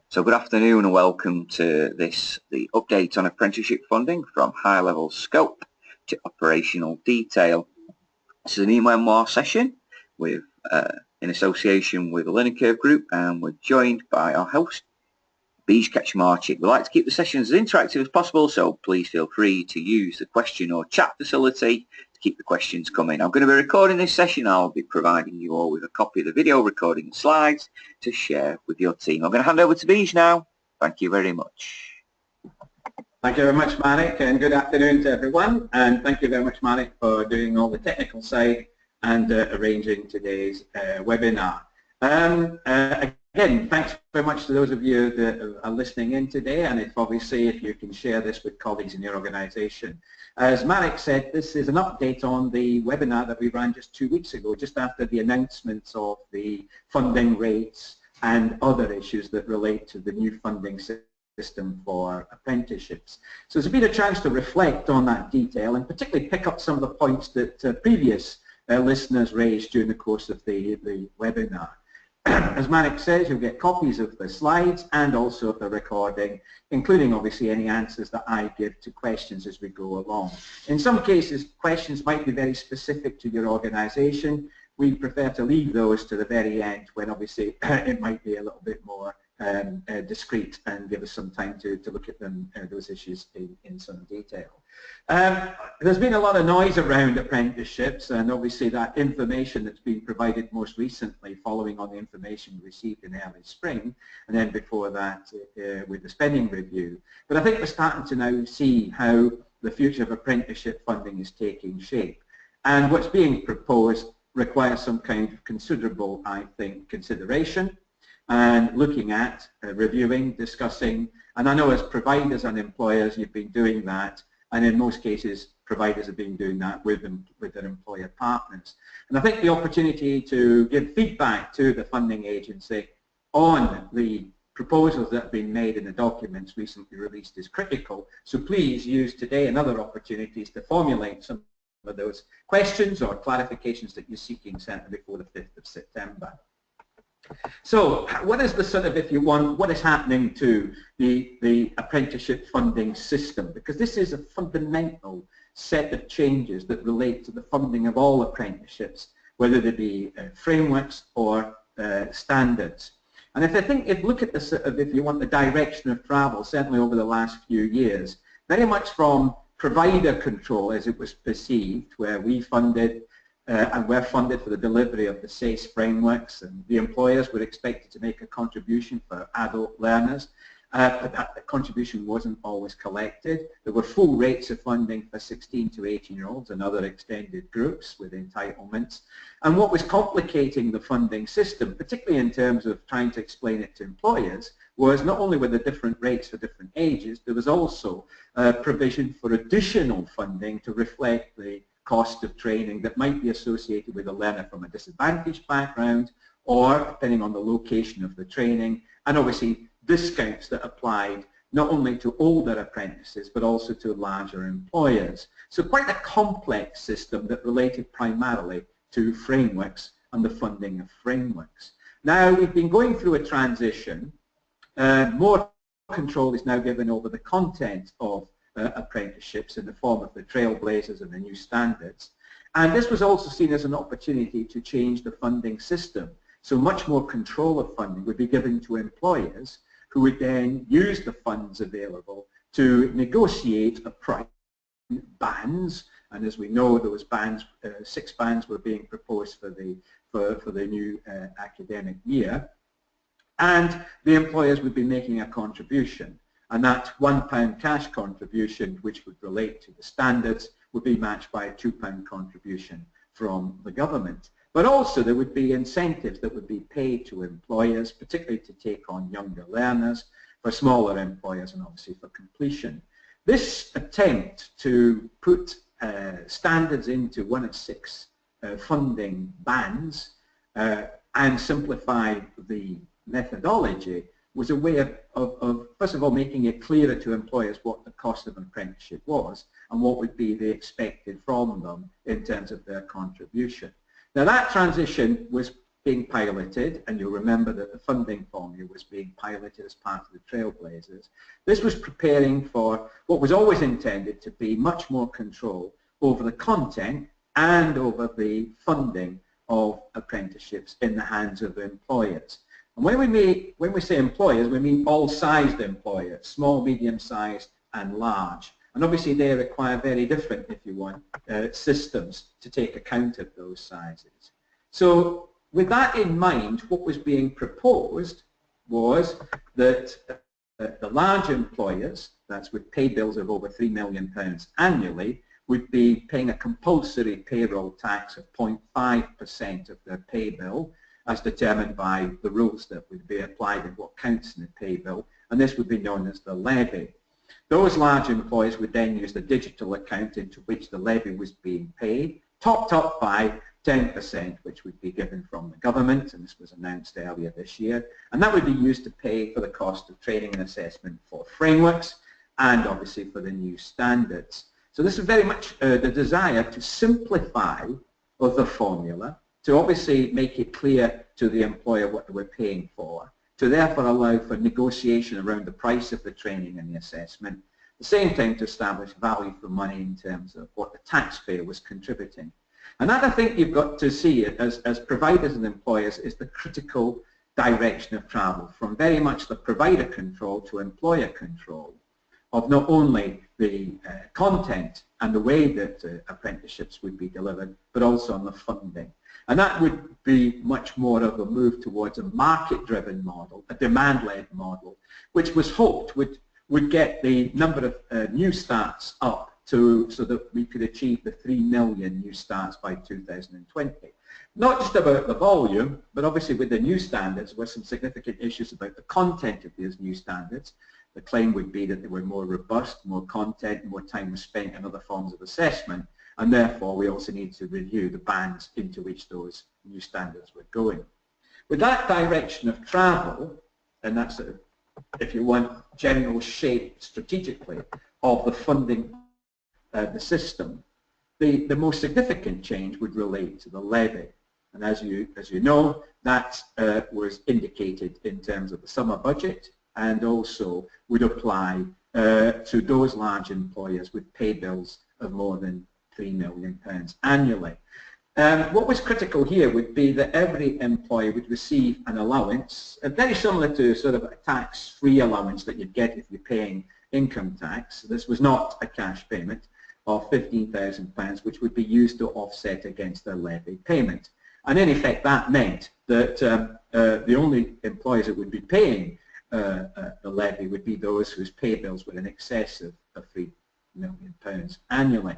So good afternoon and welcome to the update on apprenticeship funding from high level scope to operational detail. This is an e-memoir session with in association with the Learning Curve Group, and we're joined by our host, Beej Kaczmarczyk. We like to keep the sessions as interactive as possible, so please feel free to use the question or chat facility to keep the questions coming. I'm going to be recording this session. I'll be providing you all with a copy of the video recording slides to share with your team. I'm going to hand over to Beej now. Thank you very much. Thank you very much, Marek, and good afternoon to everyone. And thank you very much, Marek, for doing all the technical side and arranging today's webinar. Again, thanks very much to those of you that are listening in today, and if you can share this with colleagues in your organisation. As Marek said, this is an update on the webinar that we ran just 2 weeks ago, just after the announcements of the funding rates and other issues that relate to the new funding system for apprenticeships. So it's been a chance to reflect on that detail and particularly pick up some of the points that previous listeners raised during the course of the webinar. As Marek says, you'll get copies of the slides and also of the recording, including obviously any answers that I give to questions as we go along. In some cases, questions might be very specific to your organisation. We prefer to leave those to the very end when obviously it might be a little bit more discreet and give us some time to look at them, those issues in some detail. There's been a lot of noise around apprenticeships, and obviously that information that's been provided most recently following on the information received in early spring, and then before that with the spending review. But I think we're starting to now see how the future of apprenticeship funding is taking shape, and what's being proposed requires some kind of considerable, I think, consideration and looking at, reviewing, discussing, and I know as providers and employers you've been doing that, and in most cases providers have been doing that with their employer partners. And I think the opportunity to give feedback to the funding agency on the proposals that have been made in the documents recently released is critical, so please use today and other opportunities to formulate some of those questions or clarifications that you're seeking certainly before the 5th of September. So what is the sort of, if you want, what is happening to the apprenticeship funding system? Because this is a fundamental set of changes that relate to the funding of all apprenticeships, whether they be frameworks or standards. And if look at the sort of, if you want, the direction of travel, certainly over the last few years, very much from provider control as it was perceived, where we funded and we're funded for the delivery of the SACE frameworks, and the employers were expected to make a contribution for adult learners, but that contribution wasn't always collected. There were full rates of funding for 16 to 18-year-olds and other extended groups with entitlements. And what was complicating the funding system, particularly in terms of trying to explain it to employers, was not only were the different rates for different ages, there was also provision for additional funding to reflect the cost of training that might be associated with a learner from a disadvantaged background, or depending on the location of the training, and obviously discounts that applied not only to older apprentices but also to larger employers. So quite a complex system that related primarily to frameworks and the funding of frameworks. Now we've been going through a transition. More control is now given over the content of apprenticeships in the form of the trailblazers and the new standards. And this was also seen as an opportunity to change the funding system. So much more control of funding would be given to employers, who would then use the funds available to negotiate a price, bands, and as we know those bands, 6 bands were being proposed for the new academic year, and the employers would be making a contribution. And that £1 cash contribution, which would relate to the standards, would be matched by a £2 contribution from the government. But also there would be incentives that would be paid to employers, particularly to take on younger learners, for smaller employers, and obviously for completion. This attempt to put standards into 1 of 6 funding bands and simplify the methodology was a way of, first of all, making it clearer to employers what the cost of an apprenticeship was and what would be the expected from them in terms of their contribution. Now that transition was being piloted, and you'll remember that the funding formula was being piloted as part of the Trailblazers. This was preparing for what was always intended to be much more control over the content and over the funding of apprenticeships in the hands of the employers. And when we say employers, we mean all sized employers, small, medium-sized and large. And obviously they require very different, if you want, systems to take account of those sizes. So with that in mind, what was being proposed was that the large employers, that's with pay bills of over £3 million annually, would be paying a compulsory payroll tax of 0.5% of their pay bill, as determined by the rules that would be applied in what counts in the pay bill, and this would be known as the levy. Those large employers would then use the digital account into which the levy was being paid, topped up by 10%, which would be given from the government, and this was announced earlier this year, and that would be used to pay for the cost of training and assessment for frameworks and obviously for the new standards. So this is very much the desire to simplify the formula, to obviously make it clear to the employer what they were paying for, to therefore allow for negotiation around the price of the training and the assessment, at the same time to establish value for money in terms of what the taxpayer was contributing. And that, I think, you've got to see it as providers and employers is the critical direction of travel, from very much the provider control to employer control of not only the content and the way that apprenticeships would be delivered, but also on the funding. And that would be much more of a move towards a market-driven model, a demand-led model, which was hoped would get the number of new starts up so that we could achieve the 3 million new starts by 2020. Not just about the volume, but obviously with the new standards there were some significant issues about the content of these new standards. The claim would be that they were more robust, more content, more time was spent in other forms of assessment, and therefore we also need to review the bands into which those new standards were going. With that direction of travel, and that's, if you want, general shape strategically of the funding, the system, the most significant change would relate to the levy. And as you know, that was indicated in terms of the summer budget, and also would apply to those large employers with pay bills of more than £3 million annually. What was critical here would be that every employer would receive an allowance, very similar to sort of a tax-free allowance that you'd get if you're paying income tax. This was not a cash payment of £15,000, which would be used to offset against their levy payment. And in effect, that meant that the only employers that would be paying the levy would be those whose pay bills were in excess of £3 million annually.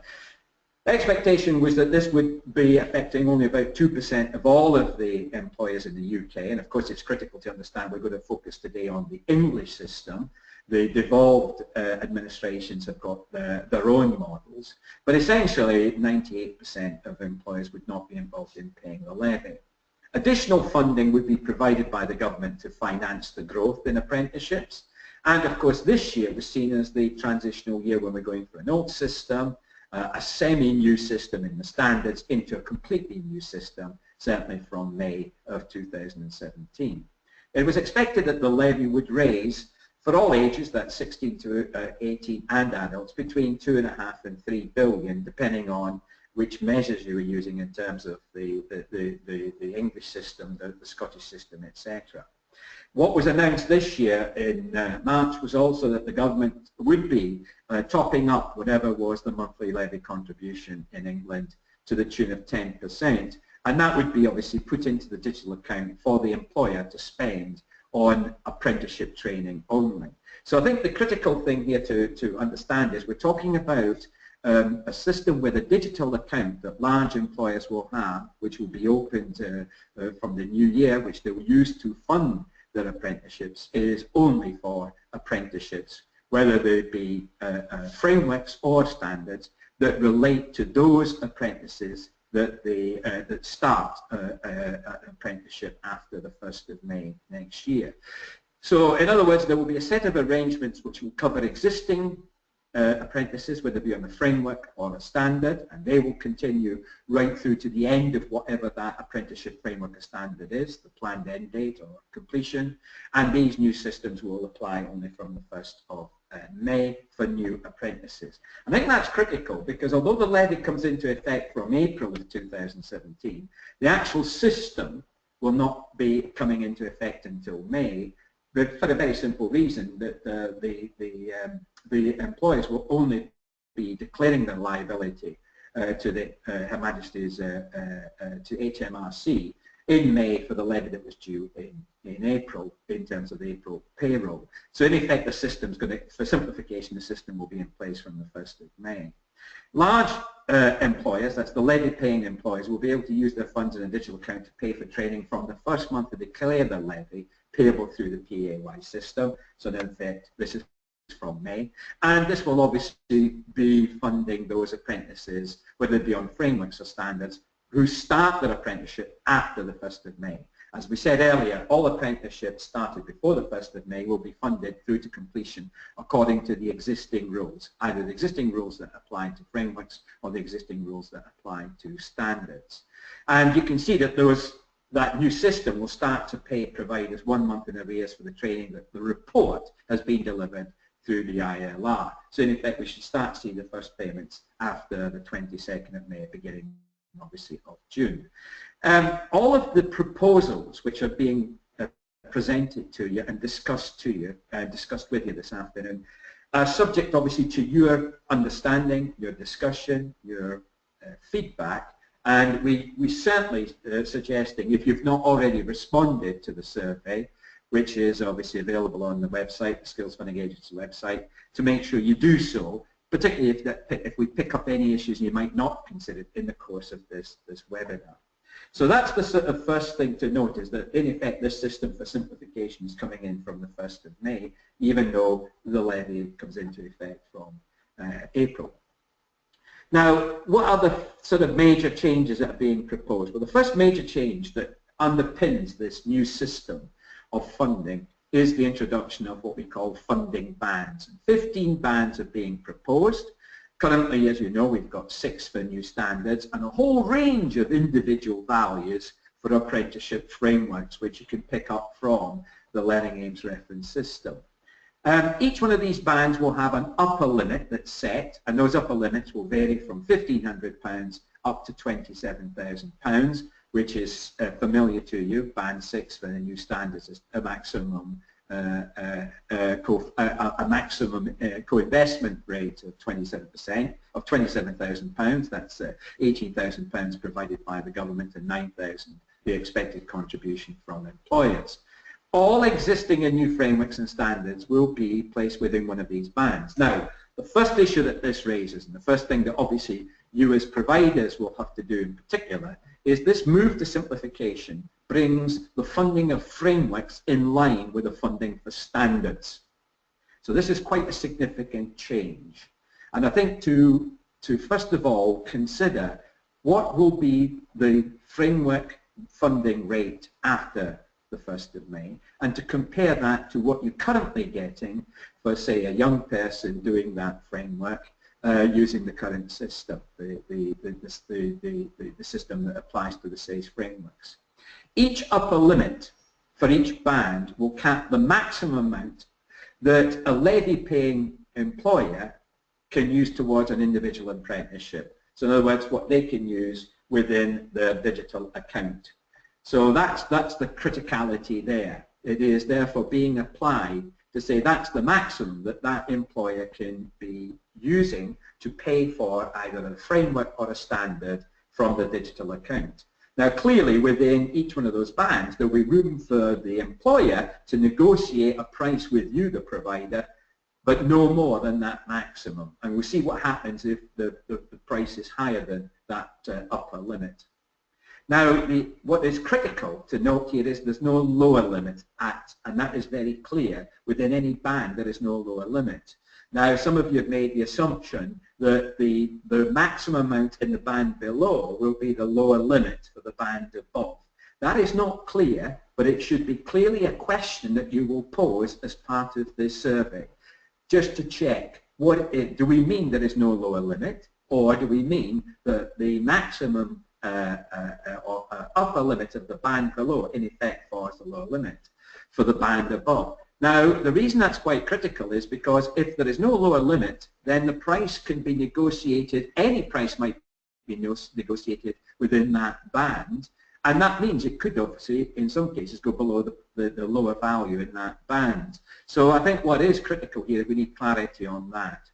The expectation was that this would be affecting only about 2% of all of the employers in the UK, and of course it's critical to understand we're going to focus today on the English system. The devolved administrations have got their own models, but essentially 98% of employers would not be involved in paying the levy. Additional funding would be provided by the government to finance the growth in apprenticeships, and of course this year was seen as the transitional year when we're going from an old system, a semi-new system in the standards, into a completely new system, certainly from May of 2017. It was expected that the levy would raise, for all ages, that's 16 to 18 and adults, between 2.5 and 3 billion, depending on which measures you were using in terms of the English system, the Scottish system, etc. What was announced this year in March was also that the government would be topping up whatever was the monthly levy contribution in England to the tune of 10%, and that would be obviously put into the digital account for the employer to spend on apprenticeship training only. So I think the critical thing here to understand is we're talking about a system with a digital account that large employers will have, which will be opened from the new year, which they will use to fund their apprenticeships, is only for apprenticeships, whether they be frameworks or standards that relate to those apprentices that start an apprenticeship after the 1st of May next year. So in other words, there will be a set of arrangements which will cover existing apprentices, whether it be on a framework or a standard, and they will continue right through to the end of whatever that apprenticeship framework or standard is, the planned end date or completion, and these new systems will apply only from the 1st of May for new apprentices. I think that's critical because although the levy comes into effect from April of 2017, the actual system will not be coming into effect until May, but for a very simple reason that the employers will only be declaring their liability to Her Majesty's to HMRC in May for the levy that was due in April in terms of the April payroll. So in effect the system's going to, for simplification, the system will be in place from the 1st of May. Large employers, that's the levy paying employers, will be able to use their funds in a digital account to pay for training from the first month to declare their levy payable through the PAY system. So in effect this is from May, and this will obviously be funding those apprentices, whether it be on frameworks or standards, who start their apprenticeship after the 1st of May. As we said earlier, all apprenticeships started before the 1st of May will be funded through to completion according to the existing rules, either the existing rules that apply to frameworks or the existing rules that apply to standards. And you can see that that new system will start to pay providers 1 month in arrears for the training that the report has been delivered through the ILR. So in effect we should start seeing the first payments after the 22nd of May, beginning obviously of June. All of the proposals which are being presented to you and discussed with you this afternoon are subject obviously to your understanding, your discussion, your feedback, and we certainly suggesting, if you've not already responded to the survey, which is obviously available on the website, the Skills Funding Agency website, to make sure you do so, particularly if we pick up any issues you might not consider in the course of this webinar. So that's the sort of first thing to note, is that in effect this system for simplification is coming in from the 1st of May, even though the levy comes into effect from April. Now, what are the sort of major changes that are being proposed? Well, the first major change that underpins this new system of funding is the introduction of what we call funding bands. 15 bands are being proposed. Currently, as you know, we've got 6 for new standards and a whole range of individual values for apprenticeship frameworks, which you can pick up from the Learning Aims reference system. Each one of these bands will have an upper limit that's set, and those upper limits will vary from £1,500 up to £27,000, which is familiar to you. Band 6 for the new standards is a maximum co-investment rate of 27%, of £27,000. That's £18,000 provided by the government and £9,000 the expected contribution from employers. All existing and new frameworks and standards will be placed within one of these bands. Now, the first issue that this raises, and the first thing that obviously you as providers will have to do in particular, is this move to simplification brings the funding of frameworks in line with the funding for standards. So this is quite a significant change. And I think to first of all consider what will be the framework funding rate after the 1st of May, and to compare that to what you're currently getting for, say, a young person doing that framework using the current system, the system that applies to the SACE frameworks. Each upper limit for each band will cap the maximum amount that a levy-paying employer can use towards an individual apprenticeship. So in other words, what they can use within their digital account. So that's the criticality there. It is therefore being applied to say that's the maximum that that employer can be using to pay for either a framework or a standard from the digital account. Now clearly within each one of those bands there will be room for the employer to negotiate a price with you, the provider, but no more than that maximum. And we'll see what happens if the price is higher than that upper limit. Now, what is critical to note here is there's no lower limit and that is very clear. Within any band, there is no lower limit. Now, some of you have made the assumption that the maximum amount in the band below will be the lower limit for the band above. That is not clear, but it should be clearly a question that you will pose as part of this survey, just to check do we mean there is no lower limit, or do we mean that the maximum or upper limit of the band below in effect forms the lower limit for the band above? Now, the reason that's quite critical is because if there is no lower limit, then the price can be negotiated, any price might be negotiated within that band, and that means it could obviously, in some cases, go below the lower value in that band. So I think what is critical here, we need clarity on that.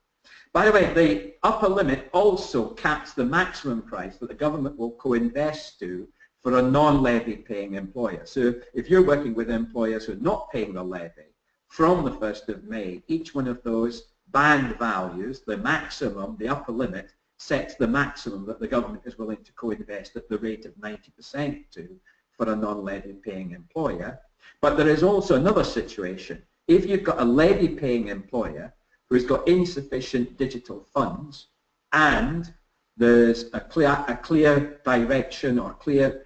By the way, the upper limit also caps the maximum price that the government will co-invest to for a non-levy paying employer. So if you're working with employers who are not paying the levy, from the 1st of May, each one of those band values, the maximum, the upper limit, sets the maximum that the government is willing to co-invest at the rate of 90% to for a non-levy paying employer. But there is also another situation. If you've got a levy paying employer who's got insufficient digital funds and there's a clear direction or clear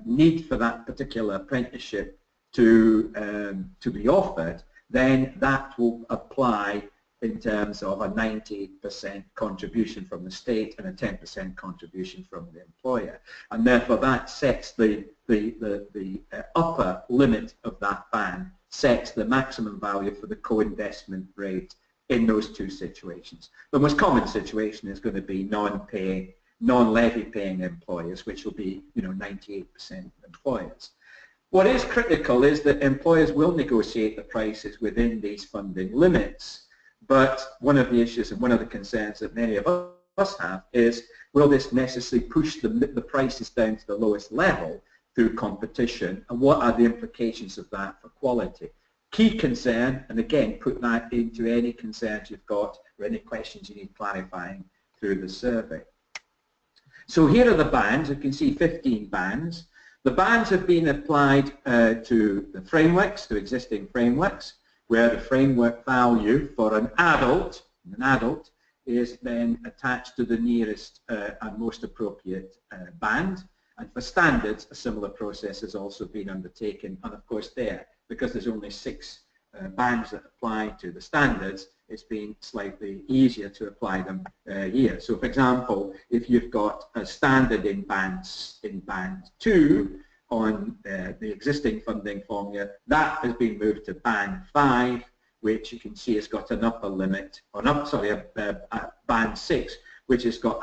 need for that particular apprenticeship to be offered, then that will apply in terms of a 90% contribution from the state and a 10% contribution from the employer. And therefore that sets the upper limit of that band, sets the maximum value for the co-investment rate in those two situations. The most common situation is going to be non-levy paying employers, which will be 98% of employers. What is critical is that employers will negotiate the prices within these funding limits. But one of the issues and one of the concerns that many of us have is, will this necessarily push the prices down to the lowest level through competition, and what are the implications of that for quality? Key concern, and again, put that into any concerns you've got or any questions you need clarifying through the survey. So here are the bands. You can see 15 bands. The bands have been applied to the frameworks, to existing frameworks, where the framework value for an adult is then attached to the nearest and most appropriate band. And for standards, a similar process has also been undertaken. And of course there, because there's only 6 bands that apply to the standards, it's been slightly easier to apply them here. So for example, if you've got a standard in band 2, on the existing funding formula, that has been moved to band 5, which you can see has got an upper limit, or band 6, which has got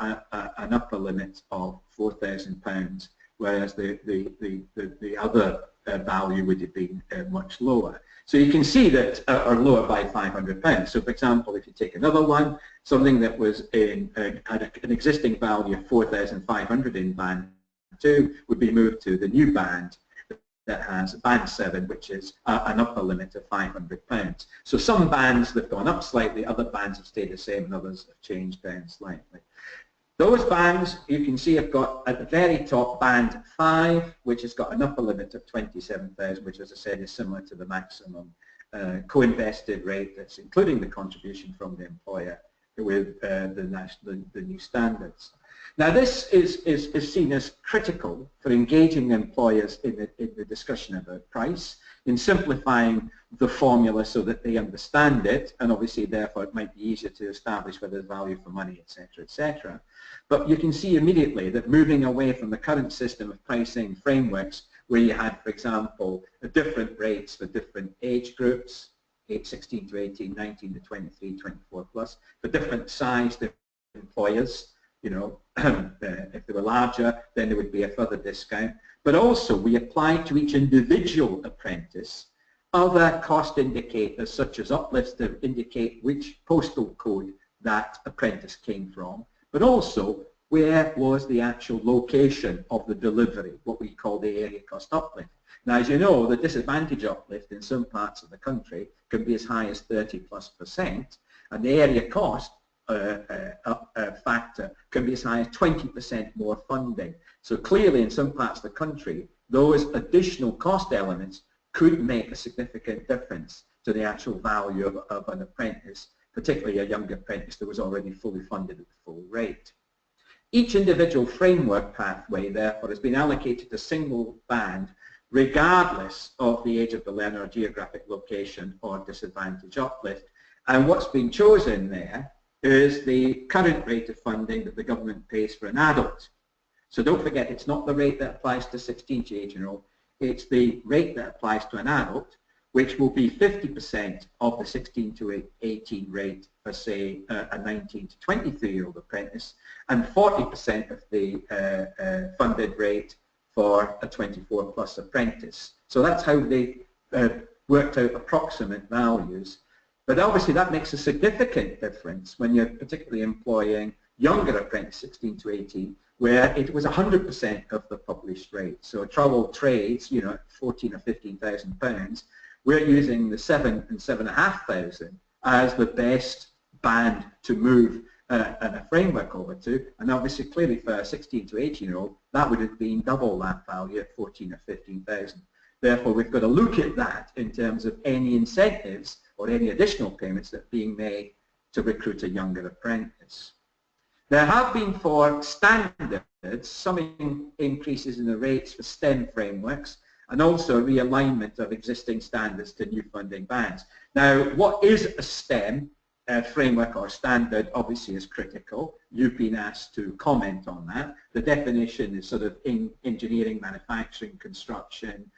an upper limit of £4,000, whereas the other value would have been much lower. So you can see that, or lower by £500. So for example, if you take another one, something that was had an existing value of 4,500 in band 2 would be moved to the new band that has band 7, which is an upper limit of £500. So some bands have gone up slightly, other bands have stayed the same, and others have changed down slightly. Those bands, you can see, have got at the very top band 5, which has got an upper limit of 27,000, which, as I said, is similar to the maximum co-invested rate that's including the contribution from the employer with the new standards. Now this is seen as critical for engaging employers in the discussion about price, in simplifying the formula so that they understand it, and obviously therefore it might be easier to establish whether there's value for money, etc., etc. But you can see immediately that moving away from the current system of pricing frameworks where you had, for example, different rates for different age groups, 16 to 18, 19 to 23, 24 plus, for different sized employers. If they were larger, then there would be a further discount. But also, we applied to each individual apprentice other cost indicators, such as uplifts to indicate which postal code that apprentice came from, but also where was the actual location of the delivery, what we call the area cost uplift. Now, as you know, the disadvantage uplift in some parts of the country can be as high as 30+%, and the area cost factor can be as high as 20% more funding. So clearly in some parts of the country, those additional cost elements could make a significant difference to the actual value of an apprentice, particularly a younger apprentice that was already fully funded at the full rate. Each individual framework pathway, therefore, has been allocated a single band regardless of the age of the learner or geographic location or disadvantage uplift. And what's been chosen there is the current rate of funding that the government pays for an adult. So don't forget, it's not the rate that applies to 16 to 18-year-old, it's the rate that applies to an adult, which will be 50% of the 16 to 18 rate for, say, a 19 to 23-year-old apprentice, and 40% of the funded rate for a 24-plus apprentice. So that's how they worked out approximate values. But obviously that makes a significant difference when you're particularly employing younger apprentices, 16 to 18, where it was 100% of the published rate. So troubled trades, you know, 14 or 15,000 pounds, we're using the 7,000 and 7,500 as the best band to move a framework over to. And obviously, clearly for a 16 to 18-year-old, that would have been double that value at 14 or 15,000. Therefore, we've got to look at that in terms of any incentives or any additional payments that are being made to recruit a younger apprentice. There have been for standards some increases in the rates for STEM frameworks and also realignment of existing standards to new funding bands. Now, what is a STEM framework or standard obviously is critical. You've been asked to comment on that. The definition is sort of engineering, manufacturing, construction,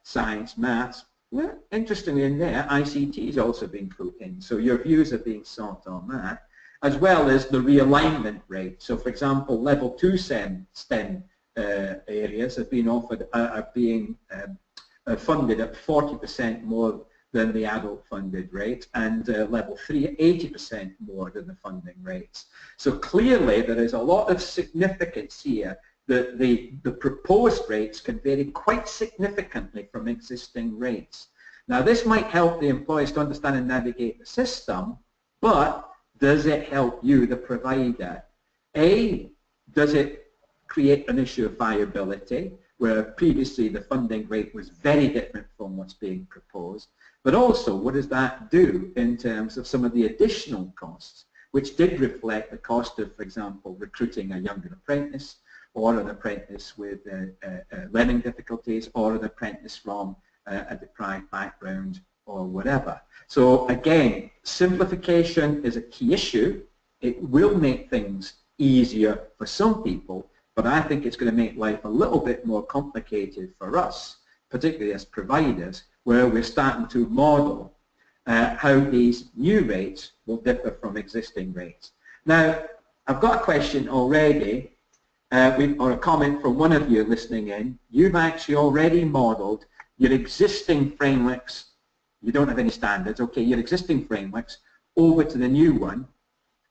science, maths. Well, interestingly in there, ICT has also been put in, so your views are being sought on that, as well as the realignment rate. So for example, level 2 STEM areas have been offered, are being funded at 40% more than the adult funded rate, and level 3 80% more than the funding rates. So clearly there is a lot of significance here that the proposed rates can vary quite significantly from existing rates. Now this might help the employers to understand and navigate the system, but does it help you, the provider? A, does it create an issue of viability, where previously the funding rate was very different from what's being proposed? But also, what does that do in terms of some of the additional costs, which did reflect the cost of, for example, recruiting a younger apprentice, or an apprentice with learning difficulties, or an apprentice from a deprived background, or whatever. So again, simplification is a key issue. It will make things easier for some people, but I think it's going to make life a little bit more complicated for us, particularly as providers, where we're starting to model how these new rates will differ from existing rates. Now, I've got a question already, or a comment from one of you listening in. You've actually already modeled your existing frameworks. You don't have any standards, okay, your existing frameworks over to the new one,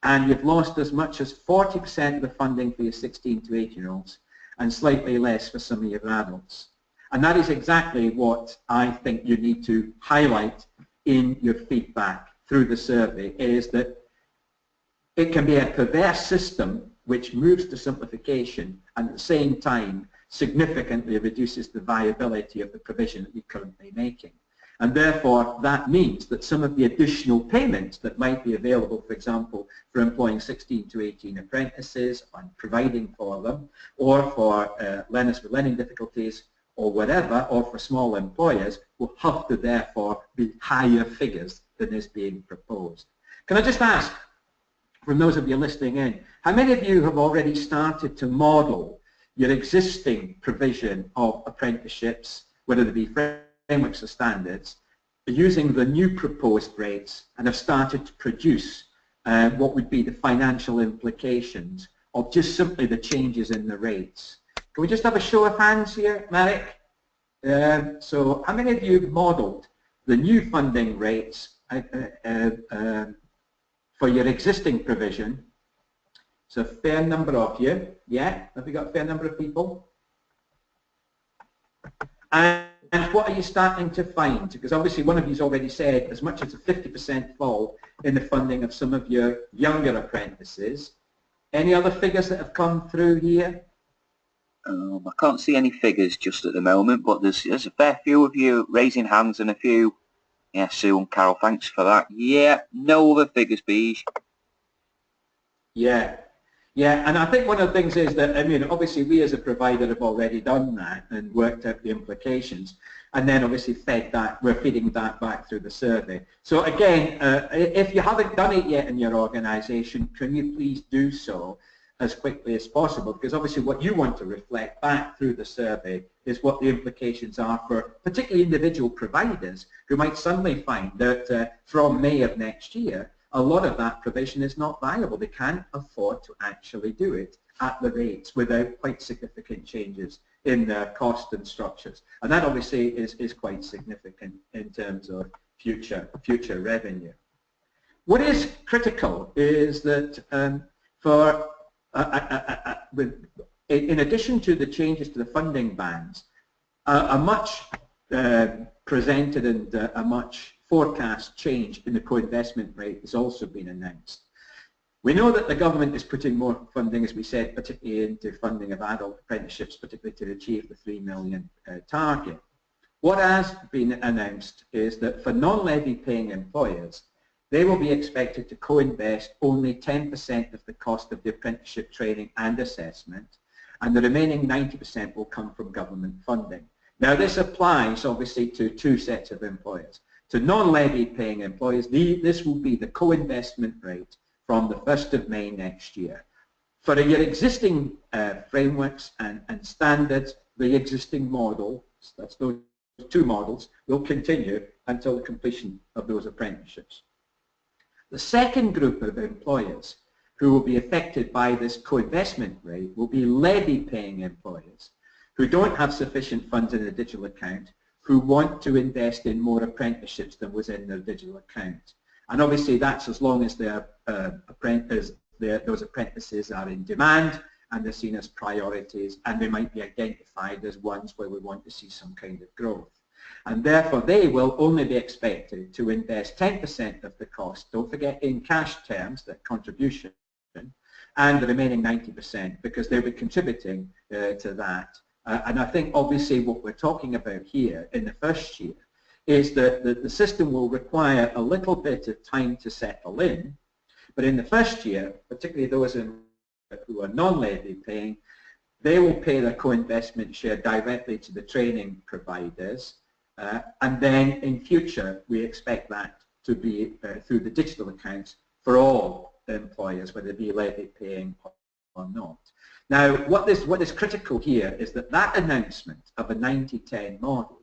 and you've lost as much as 40% of the funding for your 16 to 18-year-olds and slightly less for some of your adults. And that is exactly what I think you need to highlight in your feedback through the survey, is that it can be a perverse system which moves to simplification and at the same time significantly reduces the viability of the provision that you're currently making. And therefore, that means that some of the additional payments that might be available, for example, for employing 16 to 18 apprentices and providing for them, or for learners with learning difficulties, or whatever, or for small employers, will have to therefore be higher figures than is being proposed. Can I just ask, from those of you listening in, how many of you have already started to model your existing provision of apprenticeships, whether they be frameworks or standards, using the new proposed rates, and have started to produce what would be the financial implications of just simply the changes in the rates? Can we just have a show of hands here, Marek? So how many of you have modelled the new funding rates for your existing provision? So a fair number of you, yeah? Have we got a fair number of people? And what are you starting to find? Because obviously one of you's already said as much as a 50% fall in the funding of some of your younger apprentices. Any other figures that have come through here? I can't see any figures just at the moment, but there's a fair few of you raising hands and a few. Yeah, Sue and Carol, thanks for that. Yeah, no other figures, Beej. Yeah. Yeah, and I think one of the things is that, I mean, obviously we as a provider have already done that and worked out the implications. and then obviously we're feeding that back through the survey. So again, if you haven't done it yet in your organisation, can you please do so as quickly as possible, because obviously what you want to reflect back through the survey is what the implications are for particularly individual providers who might suddenly find that from May of next year, a lot of that provision is not viable. They can't afford to actually do it at the rates without quite significant changes in their cost and structures. And that obviously is quite significant in terms of future revenue. What is critical is that in addition to the changes to the funding bands, a much presented and a much forecast change in the co-investment rate has also been announced. We know that the government is putting more funding, as we said, particularly into funding of adult apprenticeships, particularly to achieve the 3 million target. What has been announced is that for non-levy paying employers, they will be expected to co-invest only 10% of the cost of the apprenticeship training and assessment, and the remaining 90% will come from government funding. Now this applies obviously to two sets of employers. To non-levy paying employers, this will be the co-investment rate from the 1st of May next year. For your existing frameworks and standards, the existing model, that's those two models, will continue until the completion of those apprenticeships. The second group of employers who will be affected by this co-investment rate will be levy-paying employers who don't have sufficient funds in a digital account, who want to invest in more apprenticeships than was in their digital account. And obviously that's as long as those apprentices are in demand and they're seen as priorities, and they might be identified as ones where we want to see some kind of growth. And therefore they will only be expected to invest 10% of the cost, don't forget in cash terms, that contribution, and the remaining 90% because they'll be contributing to that. And I think obviously what we're talking about here in the first year is that the system will require a little bit of time to settle in, but in the first year, particularly those who are non-levy paying, they will pay their co-investment share directly to the training providers, and then in future we expect that to be through the digital accounts for all employers, whether they be levy paying or not. Now what is critical here is that announcement of a 90-10 model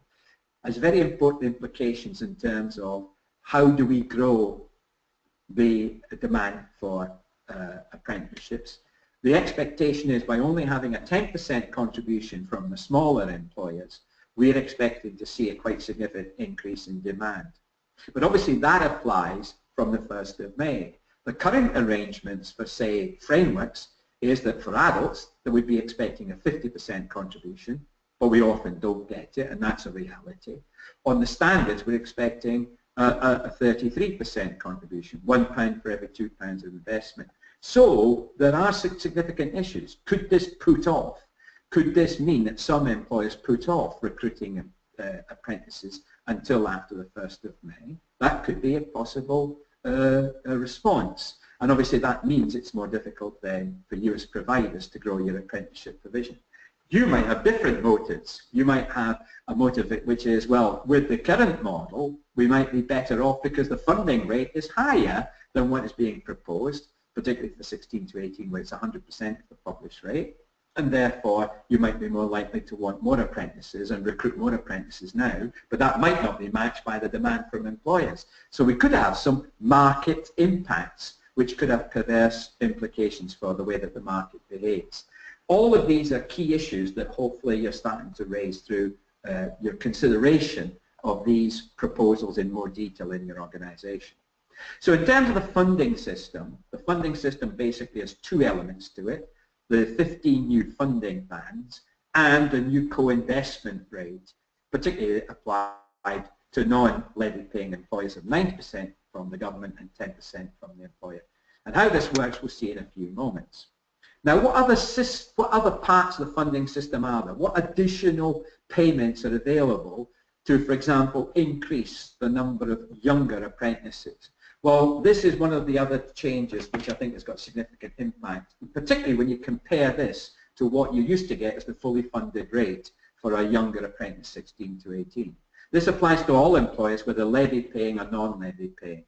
has very important implications in terms of how do we grow the demand for apprenticeships. The expectation is by only having a 10% contribution from the smaller employers, we're expecting to see a quite significant increase in demand. But obviously that applies from the 1st of May. The current arrangements for, say, frameworks is that for adults, that we'd be expecting a 50% contribution, but we often don't get it, and that's a reality. On the standards, we're expecting a 33% contribution, £1 for every £2 of investment. So there are significant issues. Could this put off? Could this mean that some employers put off recruiting apprentices until after the 1st of May? That could be a possible response. And obviously that means it's more difficult then for you as providers to grow your apprenticeship provision. You might have different motives. You might have a motive which is, well, with the current model, we might be better off because the funding rate is higher than what is being proposed, particularly for 16 to 18 where it's 100% of the published rate. And therefore, you might be more likely to want more apprentices and recruit more apprentices now, but that might not be matched by the demand from employers. So we could have some market impacts which could have perverse implications for the way that the market behaves. All of these are key issues that hopefully you're starting to raise through your consideration of these proposals in more detail in your organisation. So in terms of the funding system basically has two elements to it. The 15 new funding bands and a new co-investment rate, particularly applied to non-levy paying employers of 90% from the government and 10% from the employer. And how this works we'll see in a few moments. Now what other parts of the funding system are there? What additional payments are available to, for example, increase the number of younger apprentices? Well, this is one of the other changes which I think has got significant impact, particularly when you compare this to what you used to get as the fully funded rate for a younger apprentice 16 to 18. This applies to all employers, whether levy paying or non-levy paying.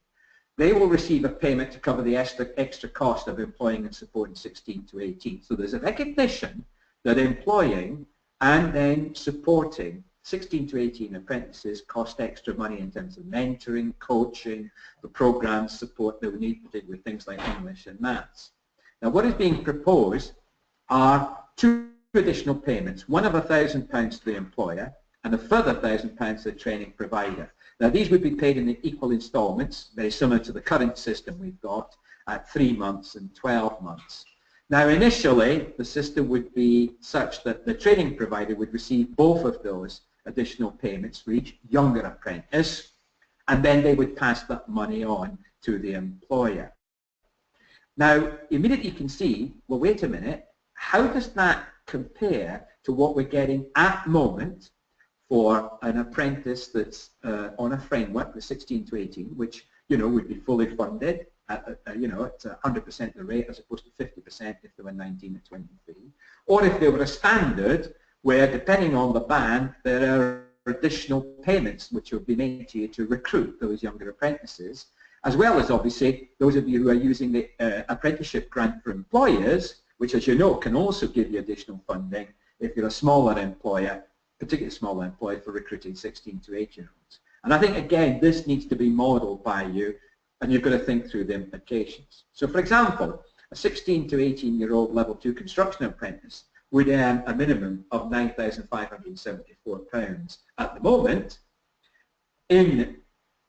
They will receive a payment to cover the extra cost of employing and supporting 16 to 18. So there's a recognition that employing and then supporting 16 to 18 apprentices cost extra money in terms of mentoring, coaching, the programs, support they will need, particularly with things like English and maths. Now what is being proposed are two additional payments, one of £1,000 to the employer and a further £1,000 to the training provider. Now these would be paid in equal instalments, very similar to the current system we've got at 3 months and 12 months. Now initially the system would be such that the training provider would receive both of those additional payments for each younger apprentice, and then they would pass that money on to the employer. Now immediately you can see, well wait a minute, how does that compare to what we're getting at the moment for an apprentice that's on a framework with 16 to 18, which would be fully funded at at 100% the rate as opposed to 50% if they were 19 or 23, or if they were a standard where, depending on the band, there are additional payments which will be made to you to recruit those younger apprentices, as well as obviously those of you who are using the apprenticeship grant for employers, which, as you know, can also give you additional funding if you're a smaller employer, particularly smaller employer, for recruiting 16 to 18-year-olds. And I think, again, this needs to be modelled by you, and you've got to think through the implications. So, for example, a 16 to 18-year-old level 2 construction apprentice would earn a minimum of £9,574 at the moment.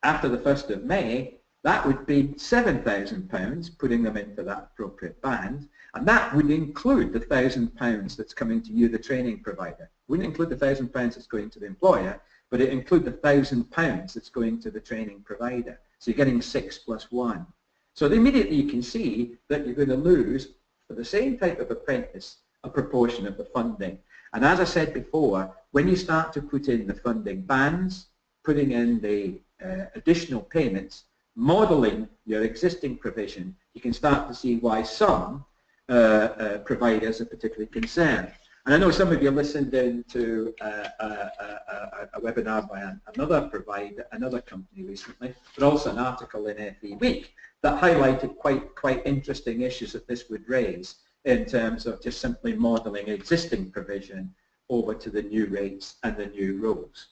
After the 1st of May, that would be £7,000, putting them into that appropriate band, and that would include the £1,000 that's coming to you, the training provider. It wouldn't include the £1,000 that's going to the employer, but it includes the £1,000 that's going to the training provider. So you're getting 6 plus 1. So immediately you can see that you're going to lose, for the same type of apprentice, a proportion of the funding. And as I said before, when you start to put in the funding bands, putting in the additional payments, modelling your existing provision, you can start to see why some providers are particularly concerned. And I know some of you listened in to a webinar by another provider, another company recently, but also an article in FE Week that highlighted quite interesting issues that this would raise in terms of just simply modelling existing provision over to the new rates and the new rules.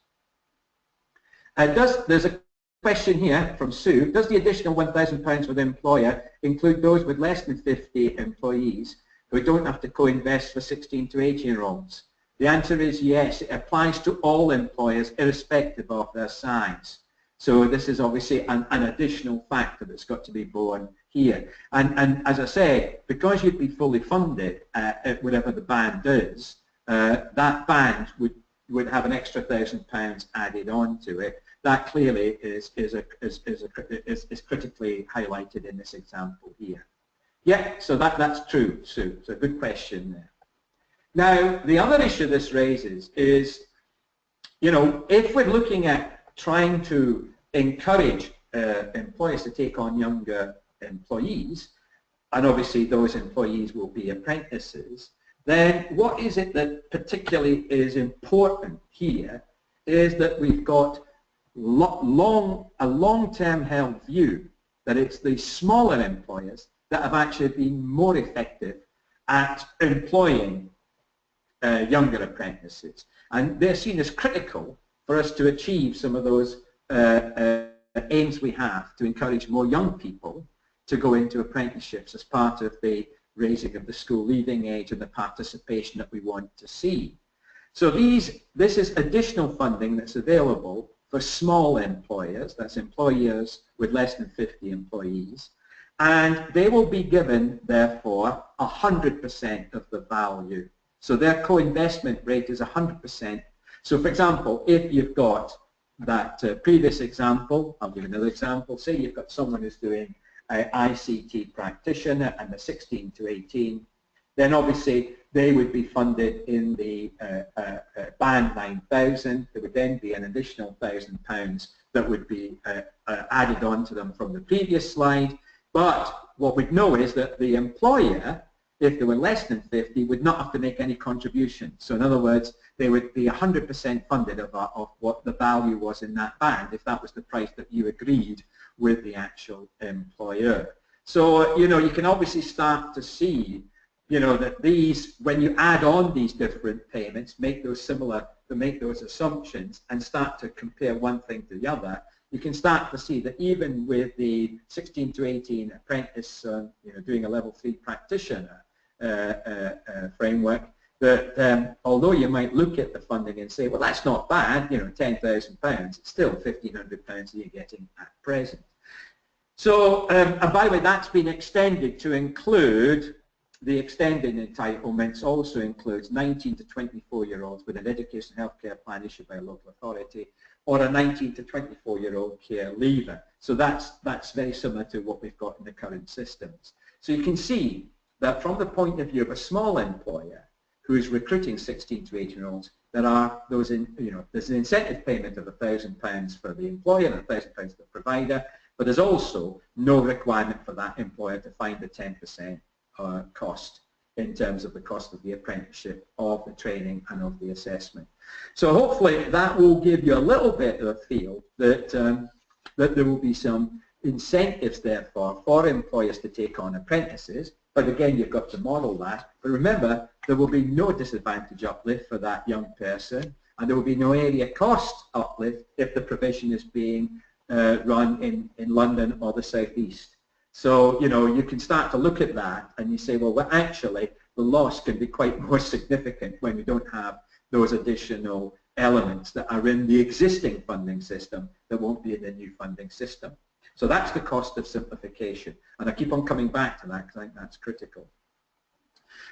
There's a question here from Sue. Does the additional £1,000 for the employer include those with less than 50 employees who don't have to co-invest for 16 to 18-year-olds? The answer is yes. It applies to all employers irrespective of their size. So this is obviously an additional factor that's got to be borne here. And as I say, because you'd be fully funded at whatever the band is, that band would have an extra £1,000 added on to it. That clearly is critically highlighted in this example here. Yeah, so that's true, Sue. So good question there. Now, the other issue this raises is, if we're looking at trying to encourage employers to take on younger employees, and obviously those employees will be apprentices, then what is it that particularly is important here is that we've got a long-term held view that it's the smaller employers that have actually been more effective at employing younger apprentices. And they're seen as critical for us to achieve some of those aims we have to encourage more young people to go into apprenticeships as part of the raising of the school leaving age and the participation that we want to see. So this is additional funding that's available for small employers, that's employers with less than 50 employees, and they will be given, therefore, 100% of the value. So their co-investment rate is 100%. So for example, if you've got that previous example, I'll give another example, say you've got someone who's doing an ICT practitioner and they're 16 to 18, then obviously they would be funded in the band 9,000. There would then be an additional £1,000 that would be added on to them from the previous slide. But what we'd know is that the employer if they were less than 50, would not have to make any contribution. So in other words, they would be 100% funded of what the value was in that band if that was the price that you agreed with the actual employer. So, you know, you can obviously start to see, you know, that these, when you add on these different payments, make those similar, to make those assumptions and start to compare one thing to the other, you can start to see that even with the 16 to 18 apprentice, you know, doing a level 3 practitioner framework, that although you might look at the funding and say, well, that's not bad, you know, £10,000, it's still £1,500 that you're getting at present. So, and by the way, that's been extended to include, the extended entitlements also includes 19 to 24-year-olds with an education healthcare plan issued by a local authority, or a 19 to 24-year-old care leaver. So that's very similar to what we've got in the current systems. So you can see that from the point of view of a small employer who is recruiting 16 to 18-year-olds, there are those, you know, there's an incentive payment of £1,000 for the employer and £1,000 for the provider, but there's also no requirement for that employer to find the 10% cost in terms of the cost of the apprenticeship, of the training and of the assessment. So hopefully that will give you a little bit of a feel that, that there will be some incentives therefore for employers to take on apprentices, but again you've got to model that. But remember, there will be no disadvantage uplift for that young person, and there will be no area cost uplift if the provision is being run in London or the South East. So, you know, you can start to look at that and you say, well, actually, the loss can be quite more significant when we don't have those additional elements that are in the existing funding system that won't be in the new funding system. So that's the cost of simplification. And I keep on coming back to that because I think that's critical.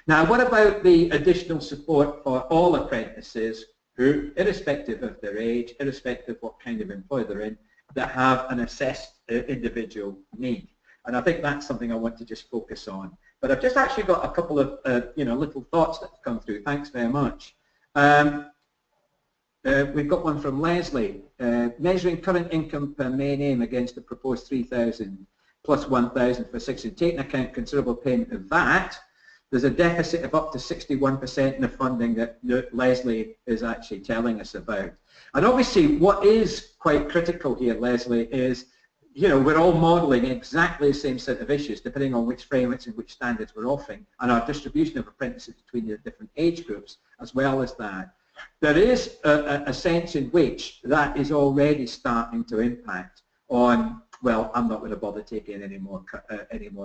Now, what about the additional support for all apprentices who, irrespective of their age, irrespective of what kind of employer they're in, that have an assessed individual need? And I think that's something I want to just focus on. But I've just actually got a couple of you know, little thoughts that have come through. Thanks very much. We've got one from Leslie. Measuring current income per main aim against the proposed 3,000 plus 1,000 for 60. Taking account considerable payment of VAT, there's a deficit of up to 61% in the funding that Leslie is actually telling us about. And obviously what is quite critical here, Leslie, is, you know, we're all modelling exactly the same set of issues depending on which frameworks and which standards we're offering, and our distribution of apprentices between the different age groups as well as that. There is a sense in which that is already starting to impact on, well, I'm not going to bother taking any more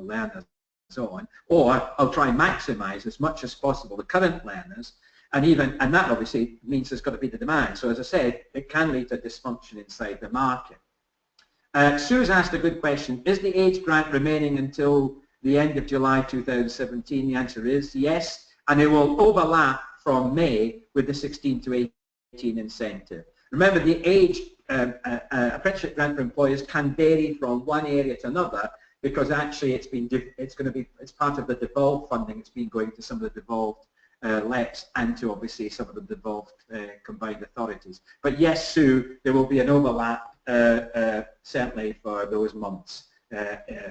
learners and so on, or I'll try and maximise as much as possible the current learners, and that obviously means there's got to be the demand. So as I said, it can lead to dysfunction inside the market. Sue's asked a good question. Is the age grant remaining until the end of July 2017? The answer is yes, and it will overlap from May with the 16 to 18 incentive. Remember, the age apprenticeship grant for employers can vary from one area to another because actually it's part of the devolved funding. It's been going to some of the devolved LEPs and to obviously some of the devolved combined authorities. But yes, Sue, there will be an overlap certainly for those months,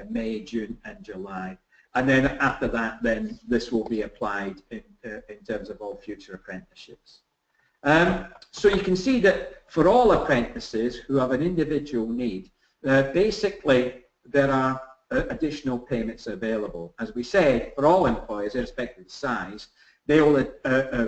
May, June and July. And then after that, then this will be applied in terms of all future apprenticeships. So you can see that for all apprentices who have an individual need, basically there are additional payments available. As we said, for all employers, irrespective of size, they will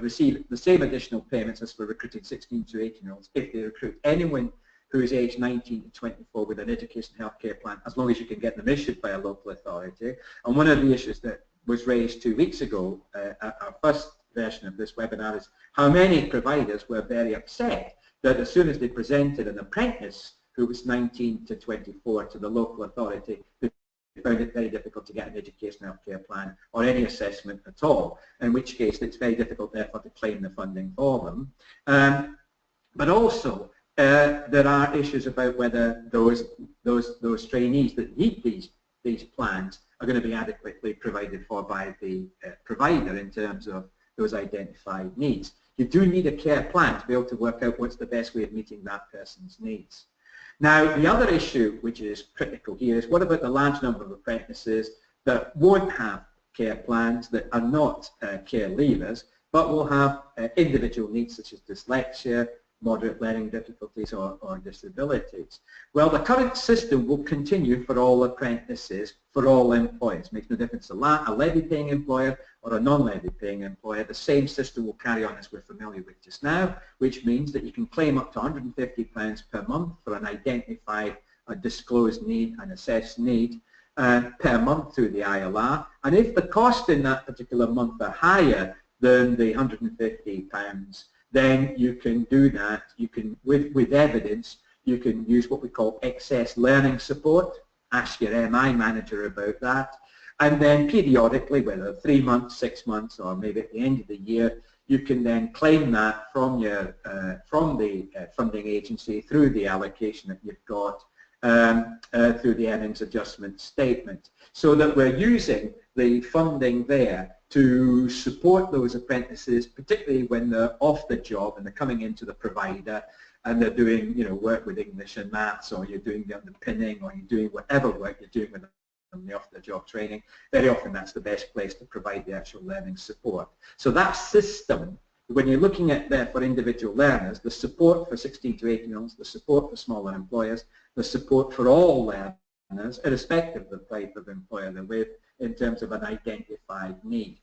receive the same additional payments as for recruiting 16 to 18-year-olds if they recruit anyone who is aged 19 to 24 with an education healthcare plan, as long as you can get them issued by a local authority. And one of the issues that was raised 2 weeks ago, our first version of this webinar, is how many providers were very upset that as soon as they presented an apprentice who was 19 to 24 to the local authority, they found it very difficult to get an education healthcare plan or any assessment at all, in which case it's very difficult therefore to claim the funding for them. But also, there are issues about whether those trainees that need these plans are going to be adequately provided for by the provider in terms of those identified needs. You do need a care plan to be able to work out what's the best way of meeting that person's needs. Now, the other issue which is critical here is what about the large number of apprentices that won't have care plans that are not care leavers, but will have individual needs such as dyslexia, moderate learning difficulties or disabilities. Well, the current system will continue for all apprentices, for all employers. It makes no difference to a levy-paying employer or a non-levy-paying employer. The same system will carry on as we're familiar with just now, which means that you can claim up to £150 per month for an identified, disclosed need, and assessed need per month through the ILR. And if the cost in that particular month are higher than the £150, then you can do that. You can, with evidence, you can use what we call excess learning support. Ask your MI manager about that. And then periodically, whether 3 months, 6 months, or maybe at the end of the year, you can then claim that from your from the funding agency through the allocation that you've got through the earnings adjustment statement. So that we're using the funding there to support those apprentices, particularly when they're off the job and they're coming into the provider and they're doing, work with English and maths, or you're doing the underpinning, or you're doing whatever work you're doing with them, the off-the-job training. Very often that's the best place to provide the actual learning support. So that system, when you're looking at there for individual learners, the support for 16 to 18-year-olds, the support for smaller employers, the support for all learners, irrespective of the type of employer they're with, in terms of an identified need.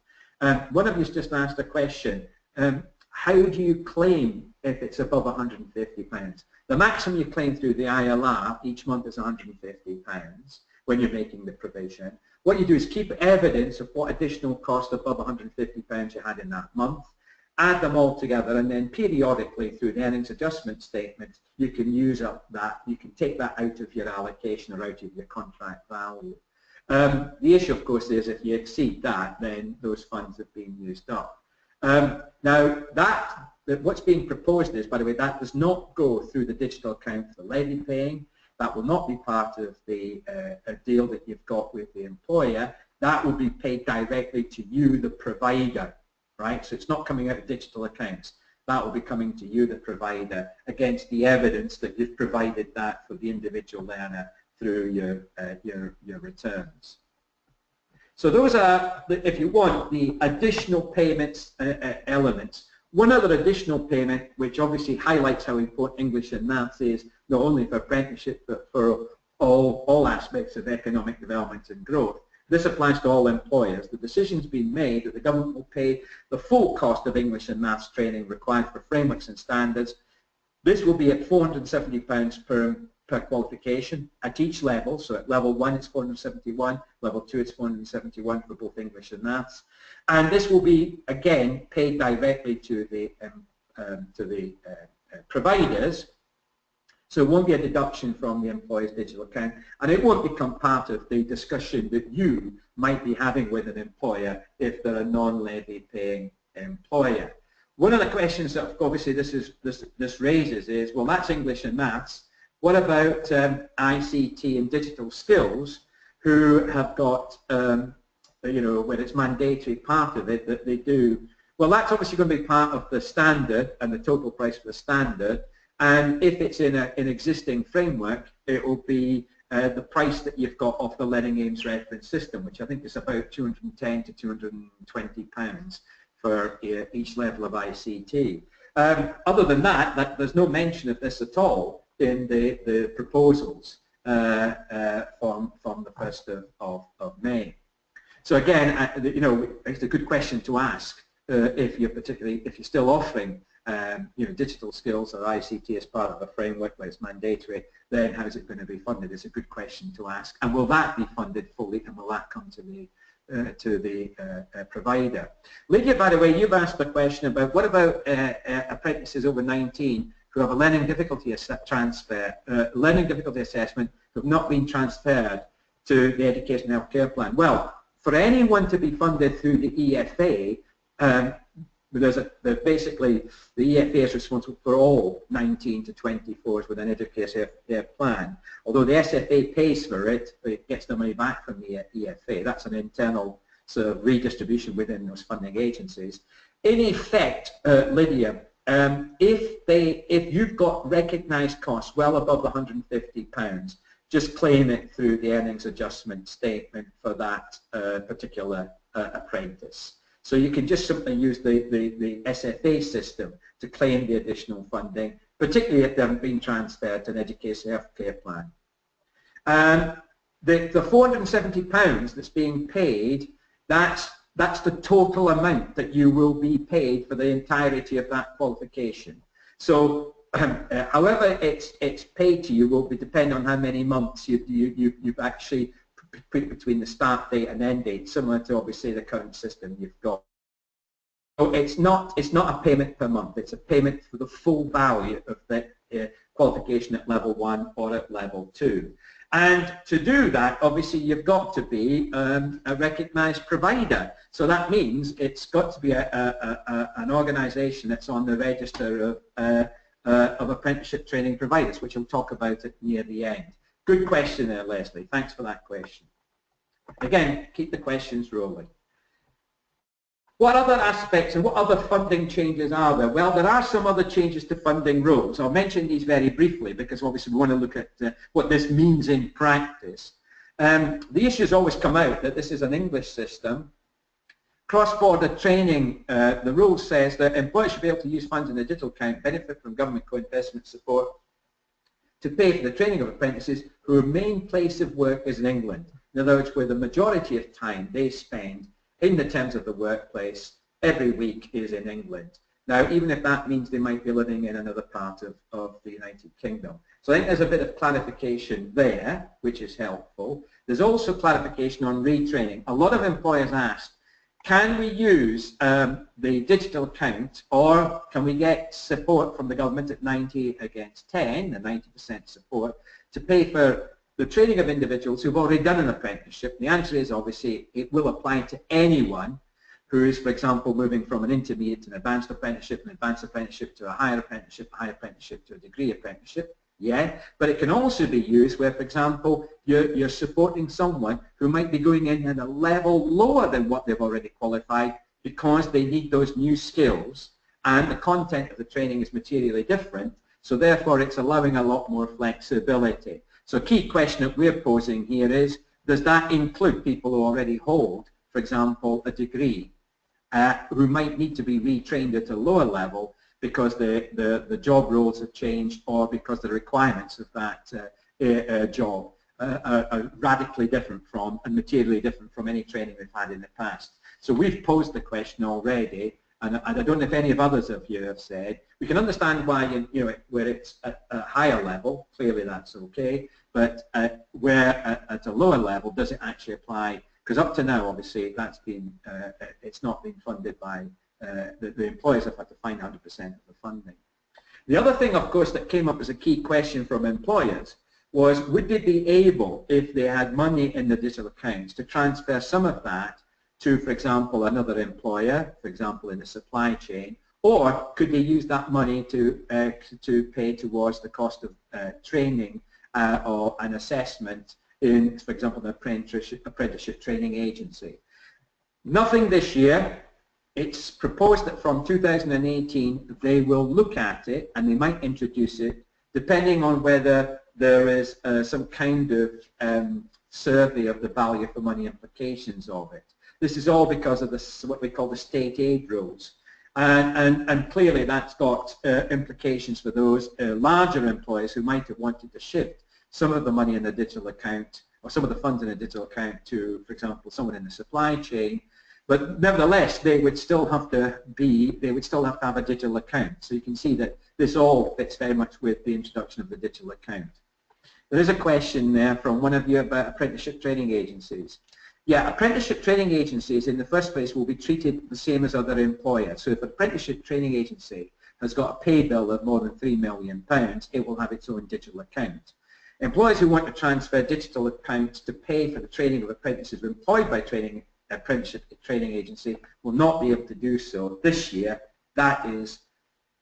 One of you has just asked a question, how do you claim if it's above £150? The maximum you claim through the ILR each month is £150 when you're making the provision. What you do is keep evidence of what additional cost above £150 you had in that month, add them all together, and then periodically through the earnings adjustment statement you can use up that, you can take that out of your allocation or out of your contract value. The issue, of course, is if you exceed that, then those funds have been used up. Now, what's being proposed is, by the way, that does not go through the digital account for levy paying. That will not be part of the deal that you've got with the employer. That will be paid directly to you, the provider, right? So it's not coming out of digital accounts. That will be coming to you, the provider, against the evidence that you've provided that for the individual learner through your returns. So those are, if you want, the additional payments elements. One other additional payment, which obviously highlights how important English and maths is, not only for apprenticeship, but for all aspects of economic development and growth. This applies to all employers. The decision's been made that the government will pay the full cost of English and maths training required for frameworks and standards. This will be at £470 per qualification at each level. So at level 1 it's 471, level 2 it's 471 for both English and maths. And this will be again paid directly to the providers. So it won't be a deduction from the employer's digital account, and it won't become part of the discussion that you might be having with an employer if they're a non-levy paying employer. One of the questions that obviously this raises is, well, that's English and maths. What about ICT and digital skills, who have got, where it's mandatory part of it that they do? Well, that's obviously going to be part of the standard and the total price for the standard. And if it's in an existing framework, it will be the price that you've got off the Learning Aims reference system, which I think is about £210 to £220 for each level of ICT. Other than that, there's no mention of this at all in the proposals from the 1st of May. So again, it's a good question to ask if you're still offering digital skills or ICT as part of a framework where it's mandatory, then how is it going to be funded? It's a good question to ask. And will that be funded fully, and will that come to the provider? Lydia, by the way, you've asked a question about what about apprentices over 19 who have a learning difficulty learning difficulty assessment who have not been transferred to the Education and Healthcare Plan. Well, for anyone to be funded through the EFA, basically the EFA is responsible for all 19 to 24s with an Education Healthcare Plan. Although the SFA pays for it, it gets the money back from the EFA. That's an internal sort of redistribution within those funding agencies. In effect, Lydia, if you've got recognised costs well above the £150, just claim it through the earnings adjustment statement for that particular apprentice. So you can just simply use the SFA system to claim the additional funding, particularly if they haven't been transferred to an education healthcare plan. The £470 that's being paid, that's the total amount that you will be paid for the entirety of that qualification. So however it's paid to you will be depend on how many months you've actually put between the start date and end date, similar to obviously the current system you've got. So it's not a payment per month, it's a payment for the full value of the qualification at level 1 or at level 2. And to do that, obviously you've got to be a recognised provider. So that means it's got to be an organisation that's on the register of apprenticeship training providers, which we'll talk about it near the end. Good question there, Leslie. Thanks for that question. Again, keep the questions rolling. What other aspects and what other funding changes are there? Well, there are some other changes to funding rules. I'll mention these very briefly because obviously we want to look at what this means in practice. The issues always come out that this is an English system. Cross-border training, the rule says that employers should be able to use funds in a digital account, benefit from government co-investment support to pay for the training of apprentices whose main place of work is in England. In other words, where the majority of time they spend in the terms of the workplace every week is in England. Now, even if that means they might be living in another part of the United Kingdom. So I think there's a bit of clarification there, which is helpful. There's also clarification on retraining. A lot of employers ask, can we use the digital account, or can we get support from the government at 90 against 10, the 90% support, to pay for the training of individuals who've already done an apprenticeship? The answer is obviously it will apply to anyone who is, for example, moving from an intermediate to an advanced apprenticeship to a higher apprenticeship to a degree apprenticeship. Yeah, but it can also be used where, for example, you're supporting someone who might be going in at a level lower than what they've already qualified because they need those new skills and the content of the training is materially different, so therefore it's allowing a lot more flexibility. So a key question that we're posing here is, does that include people who already hold, for example, a degree, who might need to be retrained at a lower level because the job roles have changed or because the requirements of that job are radically different from and materially different from any training we've had in the past. So we've posed the question already, and I don't know if any of others of you have said, we can understand why where it's at a higher level, clearly that's okay, but where at a lower level, does it actually apply? Because up to now, obviously, that's been it's not been funded by the employers have had to find 100% of the funding. The other thing, of course, that came up as a key question from employers was, would they be able, if they had money in the digital accounts, to transfer some of that to, for example, another employer, for example, in the supply chain, or could they use that money to pay towards the cost of training or an assessment in, for example, an apprenticeship training agency? Nothing this year. It's proposed that from 2018 they will look at it and they might introduce it depending on whether there is some kind of survey of the value for money implications of it. This is all because of this, what we call the state aid rules. And clearly that's got implications for those larger employers who might have wanted to shift some of the money in the digital account or some of the funds in a digital account to, for example, someone in the supply chain. But nevertheless, they would still have to have a digital account. So you can see that this all fits very much with the introduction of the digital account. There is a question there from one of you about apprenticeship training agencies. Yeah, apprenticeship training agencies in the first place will be treated the same as other employers. So if an apprenticeship training agency has got a pay bill of more than £3 million, it will have its own digital account. Employers who want to transfer digital accounts to pay for the training of apprentices employed by apprenticeship training agency will not be able to do so this year. That is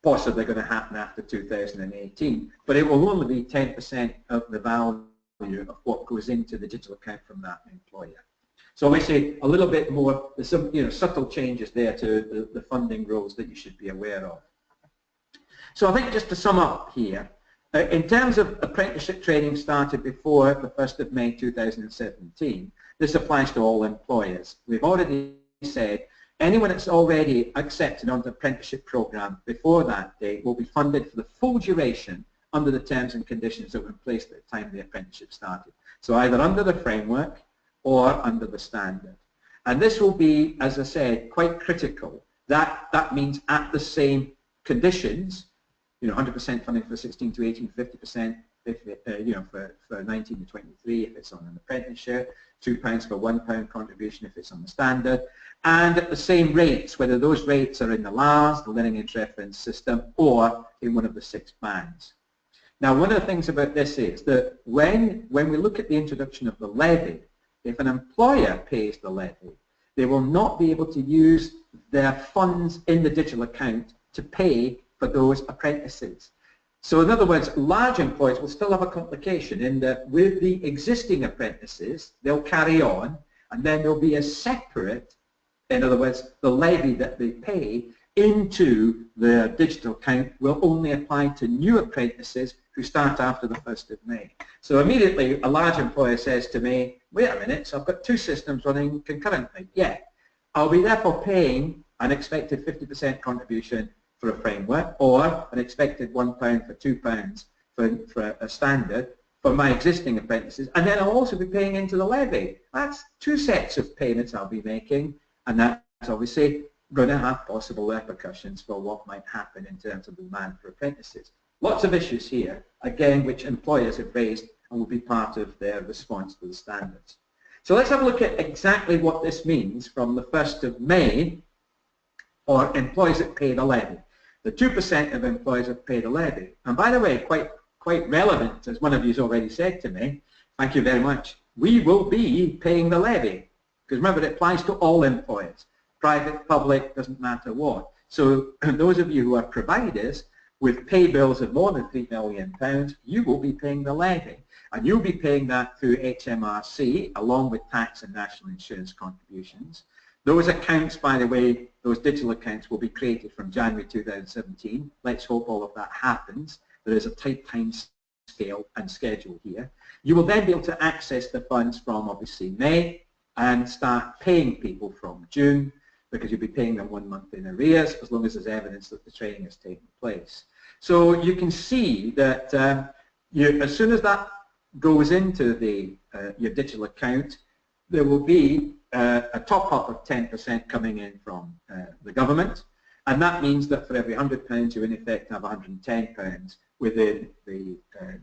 possibly going to happen after 2018, but it will only be 10% of the value of what goes into the digital account from that employer. So we say a little bit more, there's some subtle changes there to the funding rules that you should be aware of. So I think just to sum up here, in terms of apprenticeship training started before the 1st of May 2017, this applies to all employers. We've already said anyone that's already accepted onto the apprenticeship programme before that date will be funded for the full duration under the terms and conditions that were in place at the time the apprenticeship started. So either under the framework or under the standard. And this will be, as I said, quite critical. That means at the same conditions, 100% funding for 16 to 18, 50% if for 19 to 23 if it's on an apprenticeship, £2 for £1 contribution if it's on the standard, and at the same rates, whether those rates are in the LARS, the Learning Age Reference System, or in one of the 6 bands. Now, one of the things about this is that when we look at the introduction of the levy, if an employer pays the levy, they will not be able to use their funds in the digital account to pay for those apprentices. So in other words, large employers will still have a complication in that with the existing apprentices, they'll carry on, and then there'll be a separate, in other words, the levy that they pay into the digital account will only apply to new apprentices who start after the 1st of May. So immediately a large employer says to me, wait a minute, so I've got 2 systems running concurrently. Yeah, I'll be therefore paying an expected 50% contribution for a framework, or an expected £1 for £2 for a standard for my existing apprentices, and then I'll also be paying into the levy. That's 2 sets of payments I'll be making, and that's obviously going to have possible repercussions for what might happen in terms of the demand for apprentices. Lots of issues here, again, which employers have raised and will be part of their response to the standards. So let's have a look at exactly what this means from the 1st of May for employees that pay the levy. The 2% of employers have paid a levy. And by the way, quite relevant, as one of you has already said to me, thank you very much, we will be paying the levy. Because remember, it applies to all employers. Private, public, doesn't matter what. So those of you who are providers with pay bills of more than £3 million, you will be paying the levy. And you'll be paying that through HMRC, along with tax and national insurance contributions. Those accounts, by the way, those digital accounts will be created from January 2017. Let's hope all of that happens. There is a tight time scale and schedule here. You will then be able to access the funds from, obviously, May and start paying people from June, because you'll be paying them 1 month in arrears as long as there's evidence that the training has taken place. So you can see that as soon as that goes into your digital account, there will be a top-up of 10% coming in from the government, and that means that for every £100 you in effect have £110 within the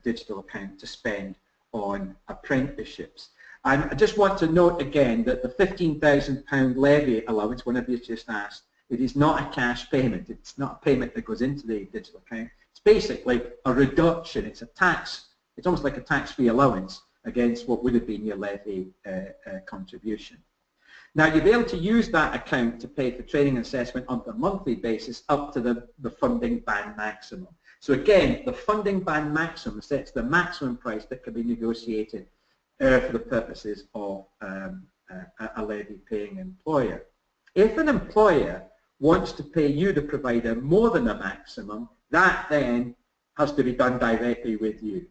digital account to spend on apprenticeships. And I just want to note again that the £15,000 levy allowance, one of you just asked, it is not a cash payment. It's not a payment that goes into the digital account. It's basically a reduction. It's a tax. It's almost like a tax-free allowance against what would have been your levy contribution. Now, you'll be able to use that account to pay for training and assessment on a monthly basis up to the funding band maximum. So again, the funding band maximum sets the maximum price that can be negotiated for the purposes of a levy-paying employer. If an employer wants to pay you, the provider, more than the maximum, that then has to be done directly with you.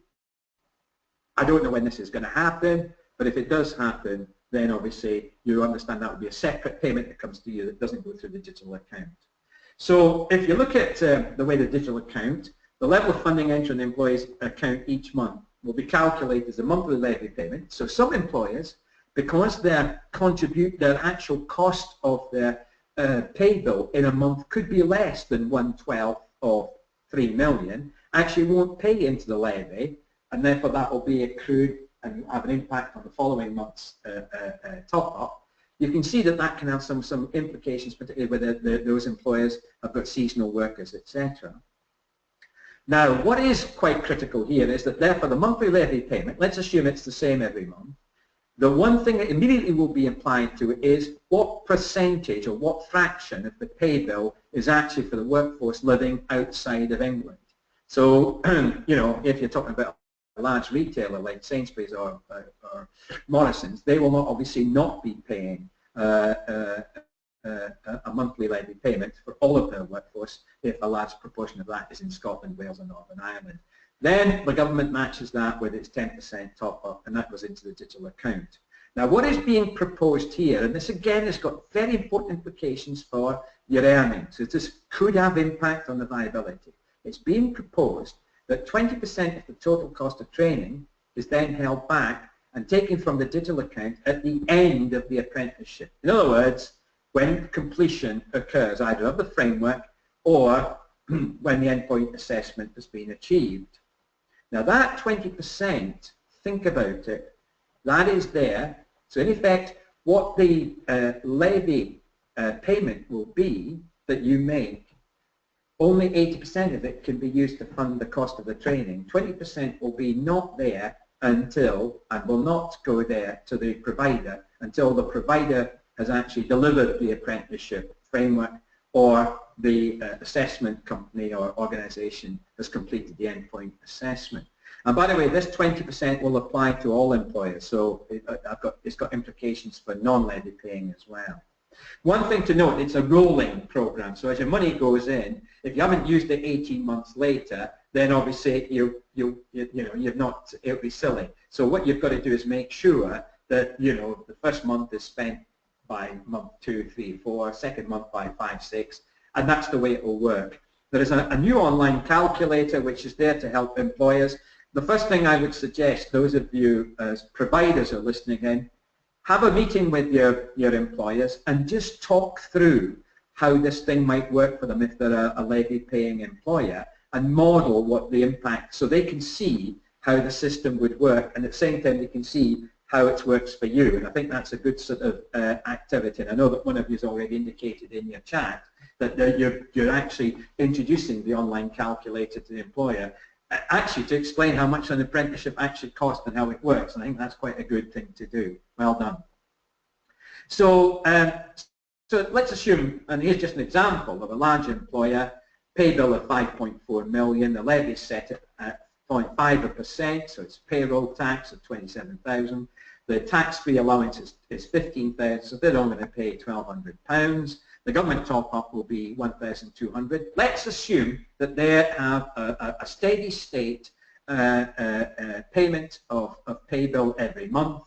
I don't know when this is going to happen, but if it does happen, then obviously you understand that would be a separate payment that comes to you that doesn't go through the digital account. So if you look at the way the digital account, the level of funding entered in the employee's account each month will be calculated as a monthly levy payment. So some employers, because their actual cost of their pay bill in a month could be less than 1/12 of £3 million, actually won't pay into the levy, and therefore that will be accrued and have an impact on the following month's top-up. You can see that that can have some implications, particularly with those employers have got seasonal workers, etc. Now, what is quite critical here is that therefore the monthly levy payment, let's assume it's the same every month, the one thing that immediately will be applied to it is what percentage or what fraction of the pay bill is actually for the workforce living outside of England. So, if you're talking about a large retailer like Sainsbury's or Morrison's, they will obviously not be paying a monthly levy payment for all of their workforce if a large proportion of that is in Scotland, Wales and Northern Ireland. Then the government matches that with its 10% top-up, and that goes into the digital account. Now, what is being proposed here, and this again has got very important implications for your earnings. This could have impact on the viability. It's being proposed that 20% of the total cost of training is then held back and taken from the digital account at the end of the apprenticeship. In other words, when completion occurs, either of the framework or when the endpoint assessment has been achieved. Now that 20%, think about it, that is there. So in effect, what the levy payment will be that you make, only 80% of it can be used to fund the cost of the training. 20% will be not there until, and will not go there to the provider until the provider has actually delivered the apprenticeship framework or the assessment company or organization has completed the endpoint assessment. And by the way, this 20% will apply to all employers, so it's got implications for non-levy paying as well. One thing to note, it's a rolling program, so as your money goes in, if you haven't used it 18 months later, then obviously you'll not, it'll be silly. So what you've got to do is make sure that the first month is spent by month 2, 3, 4, second month by 5, 6, and that's the way it will work. There is a new online calculator which is there to help employers. The first thing I would suggest, those of you as providers are listening in, have a meeting with your employers and just talk through how this thing might work for them if they're a levy-paying employer, and model what the impact, so they can see how the system would work, and at the same time they can see how it works for you. And I think that's a good sort of activity. And I know that one of you has already indicated in your chat that you're actually introducing the online calculator to the employer, actually to explain how much an apprenticeship actually costs and how it works. And I think that's quite a good thing to do. Well done. So, so let's assume, and here's just an example of a large employer, pay bill of 5.4 million, the levy is set at 0.5%, so it's payroll tax of 27,000. The tax-free allowance is 15,000, so they're only going to pay £1,200. The government top-up will be 1,200. Let's assume that they have a steady state payment of pay bill every month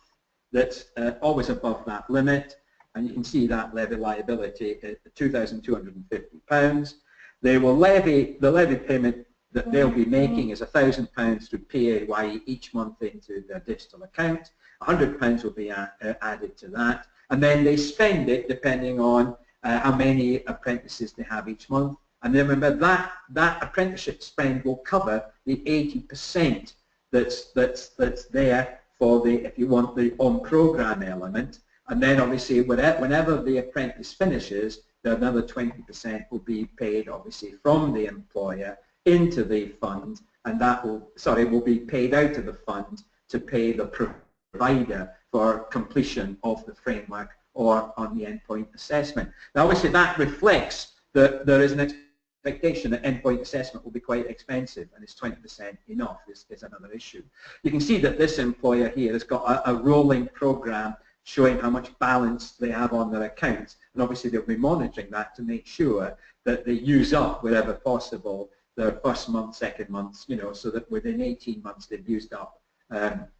that's always above that limit, and you can see that levy liability at £2,250. They will levy, the levy payment that they'll be making is £1,000 through PAYE each month into their digital account. £100 will be added to that, and then they spend it depending on how many apprentices they have each month. And then remember that apprenticeship spend will cover the 80% that's there for the, if you want, the on-program element. And then obviously whenever the apprentice finishes, another 20% will be paid obviously from the employer into the fund, and that will be paid out of the fund to pay the provider for completion of the framework or on the endpoint assessment. Now obviously that reflects that there is an expectation that endpoint assessment will be quite expensive, and is 20% enough is another issue. You can see that this employer here has got a rolling program showing how much balance they have on their accounts, and obviously they'll be monitoring that to make sure that they use up wherever possible their first month, second months, so that within 18 months they've used up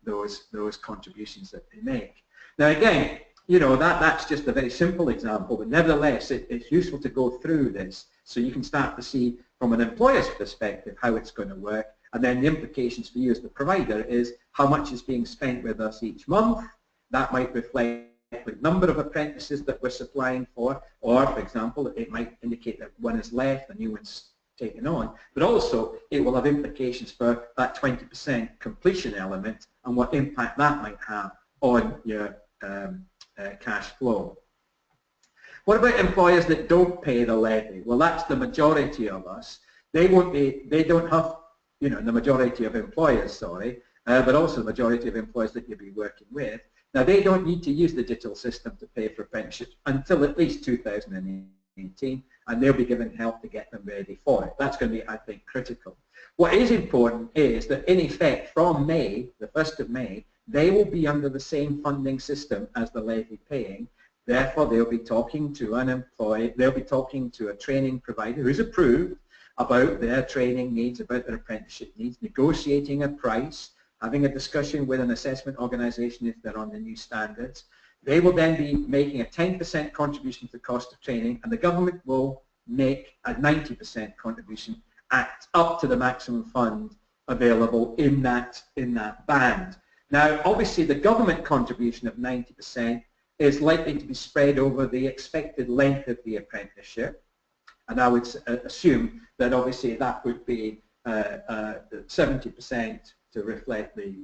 those contributions that they make. Now again, that's just a very simple example, but nevertheless it's useful to go through this so you can start to see from an employer's perspective how it's going to work, and then the implications for you as the provider is how much is being spent with us each month. That might reflect the number of apprentices that we're supplying for, or for example it might indicate that one has left, a new one's taken on, but also it will have implications for that 20% completion element and what impact that might have on your cash flow. What about employers that don't pay the levy? Well, that's the majority of us. They don't have, the majority of employers, sorry, but also the majority of employers that you'll be working with. Now, they don't need to use the digital system to pay for apprenticeships until at least 2018, and they'll be given help to get them ready for it. That's going to be, I think, critical. What is important is that, in effect, from May, the 1st of May, they will be under the same funding system as the levy paying. Therefore, they'll be talking to an employee, they'll be talking to a training provider who's approved about their training needs, about their apprenticeship needs, negotiating a price, having a discussion with an assessment organisation if they're on the new standards. They will then be making a 10% contribution to the cost of training, and the government will make a 90% contribution up to the maximum fund available in that band. Now, obviously, the government contribution of 90% is likely to be spread over the expected length of the apprenticeship, and I would assume that obviously that would be 70% to reflect the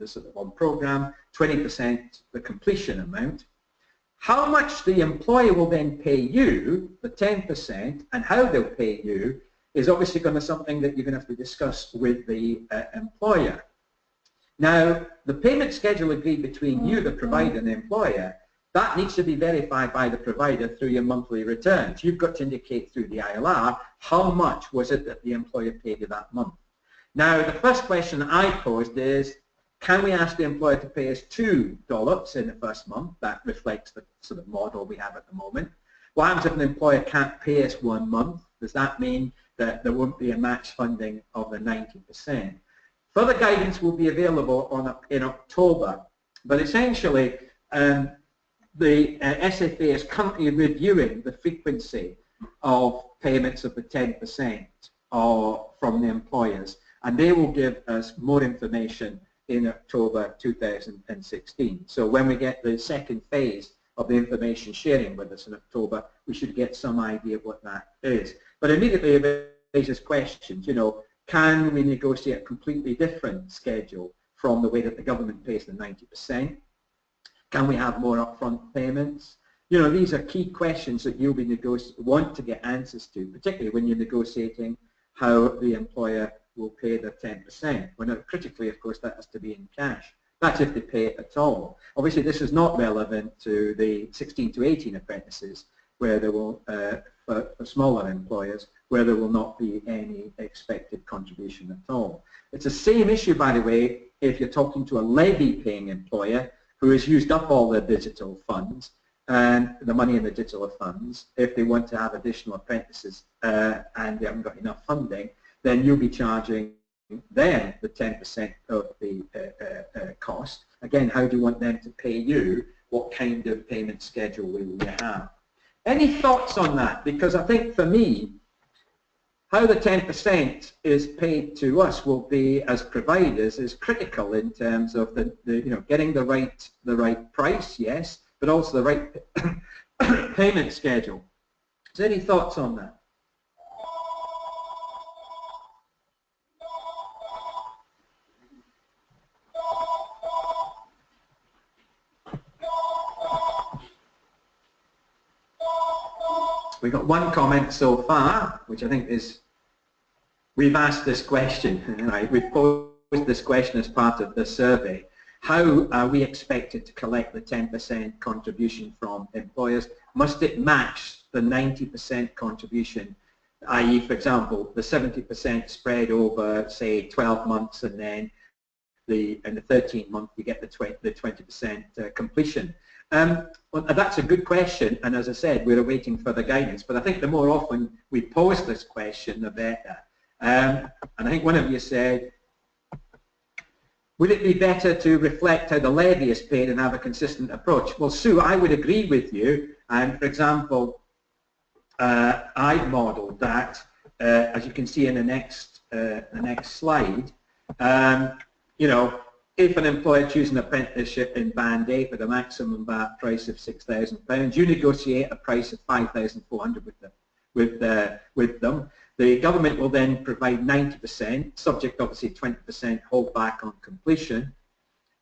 sort of on program, 20% the completion amount. How much the employer will then pay you, the 10%, and how they'll pay you is obviously going to be something that you're going to have to discuss with the employer. Now, the payment schedule agreed between you, the provider, and the employer, that needs to be verified by the provider through your monthly returns. You've got to indicate through the ILR how much was it that the employer paid you that month. Now, the first question I posed is, can we ask the employer to pay us $2 in the first month? That reflects the sort of model we have at the moment. What happens if an employer can't pay us 1 month? Does that mean that there won't be a match funding of the 90%? Further guidance will be available in October, but essentially the SFA is currently reviewing the frequency of payments of the 10% from the employers, and they will give us more information in October 2016. So when we get the second phase of the information sharing with us in October, we should get some idea of what that is. But immediately it raises questions, you know, can we negotiate a completely different schedule from the way that the government pays the 90%? Can we have more upfront payments? You know, these are key questions that you'll be want to get answers to, particularly when you're negotiating how the employer will pay the 10%. Well, now, critically, of course, that has to be in cash. That's if they pay it at all. Obviously, this is not relevant to the 16 to 18 apprentices, where there will, for smaller employers, where there will not be any expected contribution at all. It's the same issue, by the way, if you're talking to a levy-paying employer who has used up all their digital funds and the money in the digital funds. If they want to have additional apprentices and they haven't got enough funding, then you'll be charging them the 10% of the cost. Again, how do you want them to pay you? What kind of payment schedule will you have? Any thoughts on that? Because I think for me, how the 10% is paid to us will be, as providers, is critical in terms of the getting the right price, yes, but also the right payment schedule. So any thoughts on that? We've got one comment so far, which I think is, we've asked this question, right? We've posed this question as part of the survey. How are we expected to collect the 10% contribution from employers? Must it match the 90% contribution, i.e., for example, the 70% spread over, say, 12 months, and then in the 13th month you get the 20% completion? Well, that's a good question, and as I said, we're awaiting further guidance, but I think the more often we pose this question, the better. And I think one of you said, would it be better to reflect how the levy is paid and have a consistent approach? Well, Sue, I would agree with you, and for example, I've modelled that, as you can see in the next slide. You know, if an employer chooses an apprenticeship in Band 8 with a maximum price of £6,000, you negotiate a price of $5,400 with them. The government will then provide 90%, subject obviously 20% hold back on completion,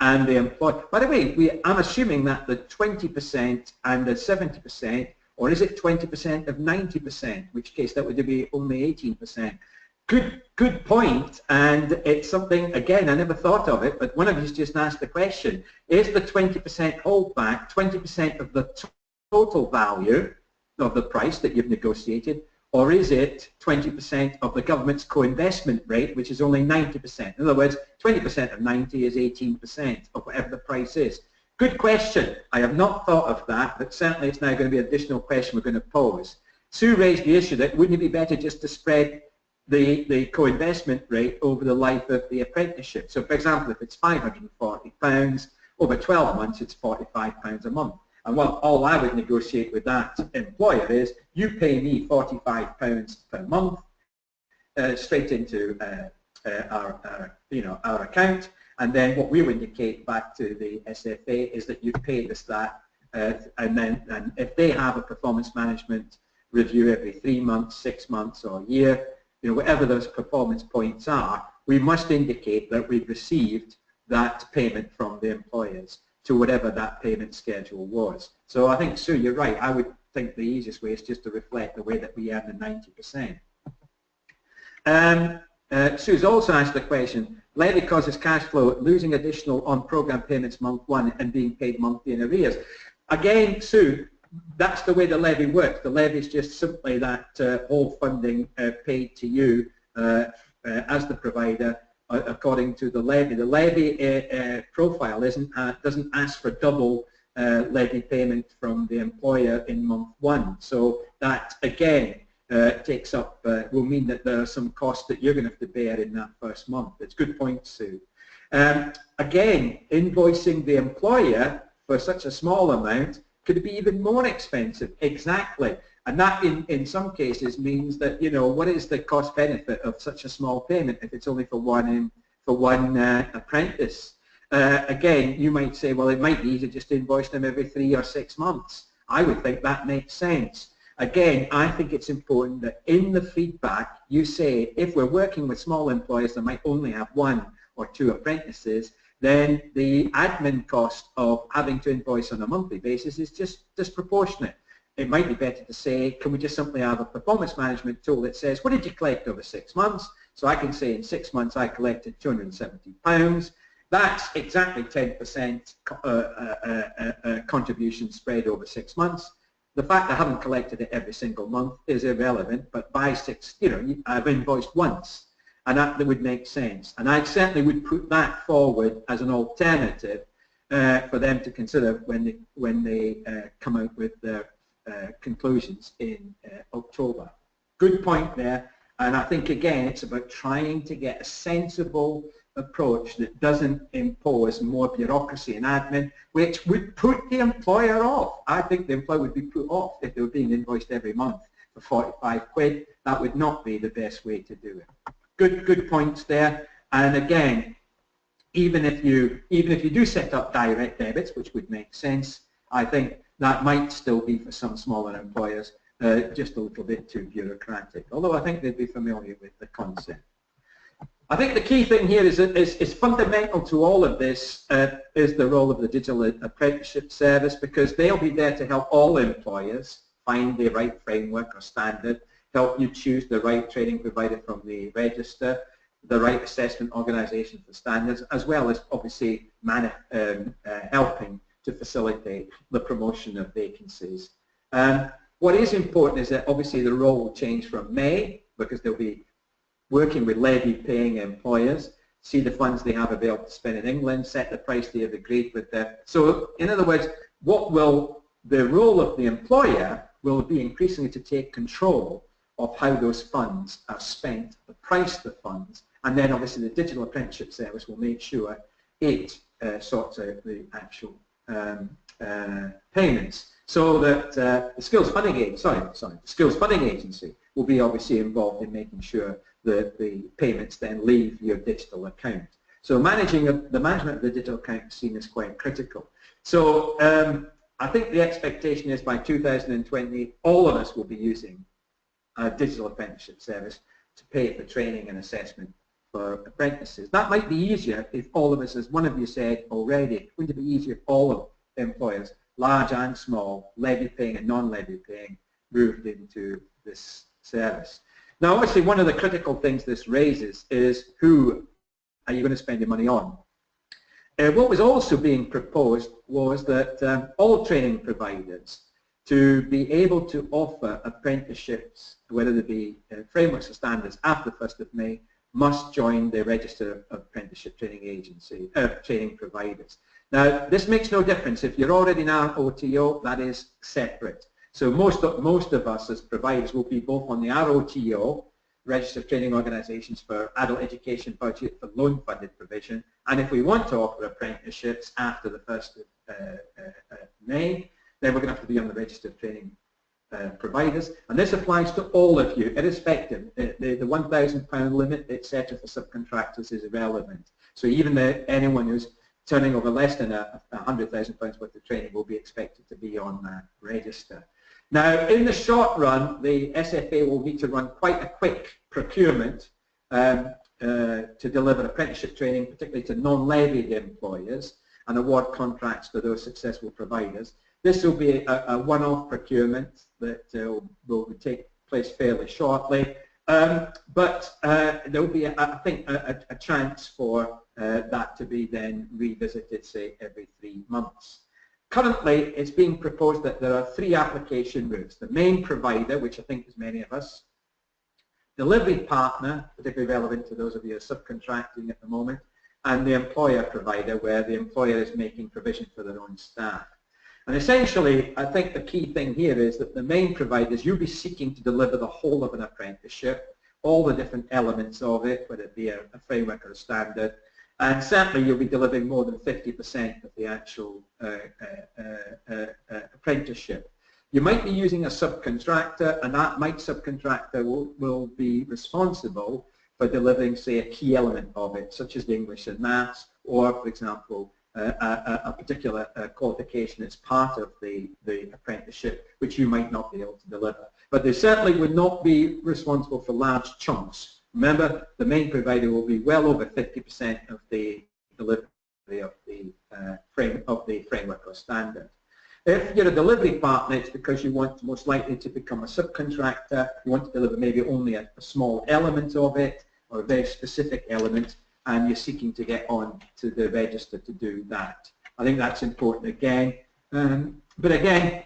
and the employer. By the way, I'm assuming that the 20% and the 70%, or is it 20% of 90%? In which case that would be only 18%. Good point, and it's something, again, I never thought of it, but one of you just asked the question, is the 20% holdback 20% of the total value of the price that you've negotiated, or is it 20% of the government's co-investment rate, which is only 90%? In other words, 20% of 90 is 18% of whatever the price is. Good question. I have not thought of that, but certainly it's now going to be an additional question we're going to pose. Sue raised the issue that wouldn't it be better just to spread the co-investment rate over the life of the apprenticeship. So for example, if it's £540, over 12 months it's £45 a month. And well, all I would negotiate with that employer is, you pay me £45 per month straight into our account, and then what we would indicate back to the SFA is that you've paid us that, and if they have a performance management review every 3 months, 6 months, or a year, whatever those performance points are, we must indicate that we've received that payment from the employers to whatever that payment schedule was. So I think, Sue, you're right. I would think the easiest way is just to reflect the way that we earn the 90%. Sue's also asked the question, levy causes cash flow, losing additional on-program payments month one and being paid monthly in arrears. Again, Sue, that's the way the levy works. The levy is just simply that whole funding paid to you as the provider according to the levy. The levy profile doesn't ask for double levy payment from the employer in month one. So that, again, takes up, will mean that there are some costs that you're going to have to bear in that first month. It's a good point, Sue. Again, invoicing the employer for such a small amount could be even more expensive. Exactly. And that in some cases means that, what is the cost benefit of such a small payment if it's only for one apprentice? Again, you might say, well, it might be easier just to invoice them every 3 or 6 months. I would think that makes sense. Again, I think it's important that in the feedback you say, if we're working with small employers that might only have 1 or 2 apprentices, then the admin cost of having to invoice on a monthly basis is just disproportionate. It might be better to say, can we just simply have a performance management tool that says, what did you collect over 6 months? So I can say in 6 months I collected £270. That's exactly 10% contribution spread over 6 months. The fact I haven't collected it every single month is irrelevant, but by 6, I've invoiced once, and that would make sense. And I certainly would put that forward as an alternative for them to consider when they come out with their conclusions in October. Good point there, and I think again it's about trying to get a sensible approach that doesn't impose more bureaucracy and admin, which would put the employer off. I think the employer would be put off if they were being invoiced every month for 45 quid. That would not be the best way to do it. Good points there. And again, even if you do set up direct debits, which would make sense, I think that might still be for some smaller employers just a little bit too bureaucratic. Although I think they'd be familiar with the concept. I think the key thing here is fundamental to all of this is the role of the digital apprenticeship service, because they'll be there to help all employers find the right framework or standard, help you choose the right training provider from the register, the right assessment organisation for standards, as well as obviously helping to facilitate the promotion of vacancies. What is important is that obviously the role will change from May, because they'll be working with levy-paying employers, see the funds they have available to spend in England, set the price they have agreed with them. So, in other words, the role of the employer will be increasingly to take control of how those funds are spent, the price of the funds, and then obviously the digital apprenticeship service will make sure it sorts out the actual payments. So that the Skills Funding Agency will be obviously involved in making sure that the payments then leave your digital account. So the management of the digital account is seen as quite critical. So I think the expectation is by 2020 all of us will be using a digital apprenticeship service to pay for training and assessment for apprentices. That might be easier if all of us, as one of you said already, wouldn't it be easier if all of employers, large and small, levy-paying and non-levy paying, moved into this service. Now, obviously, one of the critical things this raises is who are you going to spend your money on? What was also being proposed was that all training providers to be able to offer apprenticeships, whether they be frameworks or standards, after the 1st of May, must join the register of apprenticeship training providers. Now, this makes no difference. If you're already in our ROTO, that is separate. So most of us as providers will be both on the ROTO, registered training organisations for adult education budget for loan funded provision, and if we want to offer apprenticeships after the 1st of May, then we're going to have to be on the registered training providers, and this applies to all of you, irrespective. The £1,000 limit, etc., for subcontractors is irrelevant. So even anyone who's turning over less than £100,000 worth of training will be expected to be on that register. Now, in the short run, the SFA will need to run quite a quick procurement to deliver apprenticeship training, particularly to non-levied employers, and award contracts to those successful providers. This will be a one-off procurement that will take place fairly shortly, but there will be, I think, a chance for that to be then revisited, say, every 3 months. Currently, it's being proposed that there are 3 application routes. The main provider, which I think is many of us, delivery partner, particularly relevant to those of you who are subcontracting at the moment, and the employer provider, where the employer is making provision for their own staff. And essentially, I think the key thing here is that the main providers, you'll be seeking to deliver the whole of an apprenticeship, all the different elements of it, whether it be a framework or a standard, and certainly you'll be delivering more than 50% of the actual apprenticeship. You might be using a subcontractor, and that subcontractor will be responsible for delivering, say, a key element of it, such as the English and Maths, or, for example, a particular qualification that's part of the apprenticeship, which you might not be able to deliver. But they certainly would not be responsible for large chunks. Remember, the main provider will be well over 50% of the delivery of the framework or standard. If you're a delivery partner, it's because you want most likely to become a subcontractor. You want to deliver maybe only a small element of it, or a very specific element, and you're seeking to get on to the register to do that. I think that's important again. But again,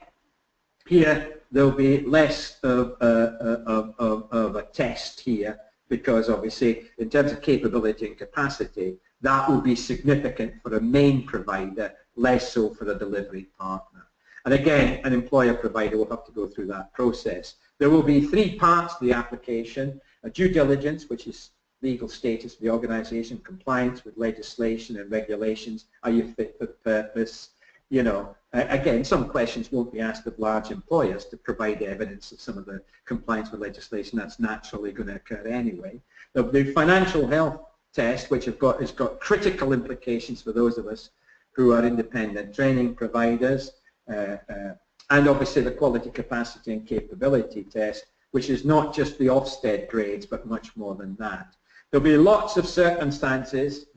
here there'll be less of a test here, because obviously in terms of capability and capacity, that will be significant for a main provider, less so for a delivery partner. And again, an employer provider will have to go through that process. There will be 3 parts to the application: a due diligence, which is legal status of the organisation, compliance with legislation and regulations, are you fit for purpose? You know, again, some questions won't be asked of large employers to provide evidence of some of the compliance with legislation. That's naturally going to occur anyway. The financial health test, which has got critical implications for those of us who are independent training providers, and obviously the quality, capacity and capability test, which is not just the Ofsted grades, but much more than that. There'll be lots of circumstances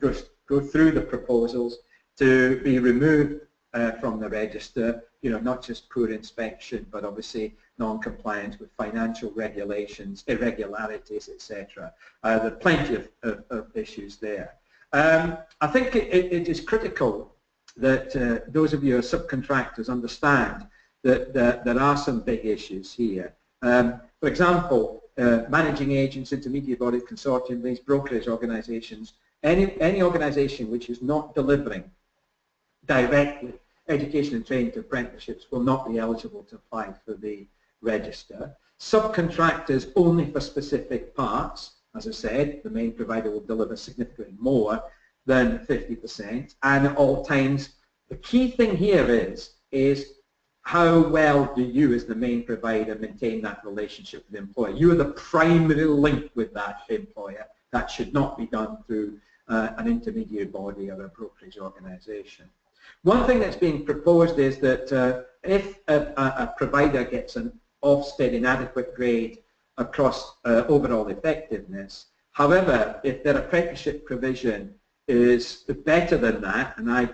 go through the proposals to be removed from the register, you know, not just poor inspection, but obviously non-compliance with financial regulations, irregularities, etc. There are plenty of issues there. I think it is critical that those of you who are subcontractors understand that there are some big issues here. For example, managing agents, intermediate bodies, consortium, these brokerage organisations, any organisation which is not delivering directly education and training to apprenticeships will not be eligible to apply for the register. Subcontractors only for specific parts. As I said, the main provider will deliver significantly more than 50%, and at all times the key thing here is how well do you as the main provider maintain that relationship with the employer. You are the primary link with that employer. That should not be done through an intermediate body or a brokerage organisation. One thing that's being proposed is that if a provider gets an Ofsted inadequate grade across overall effectiveness, however, if their apprenticeship provision is better than that, and I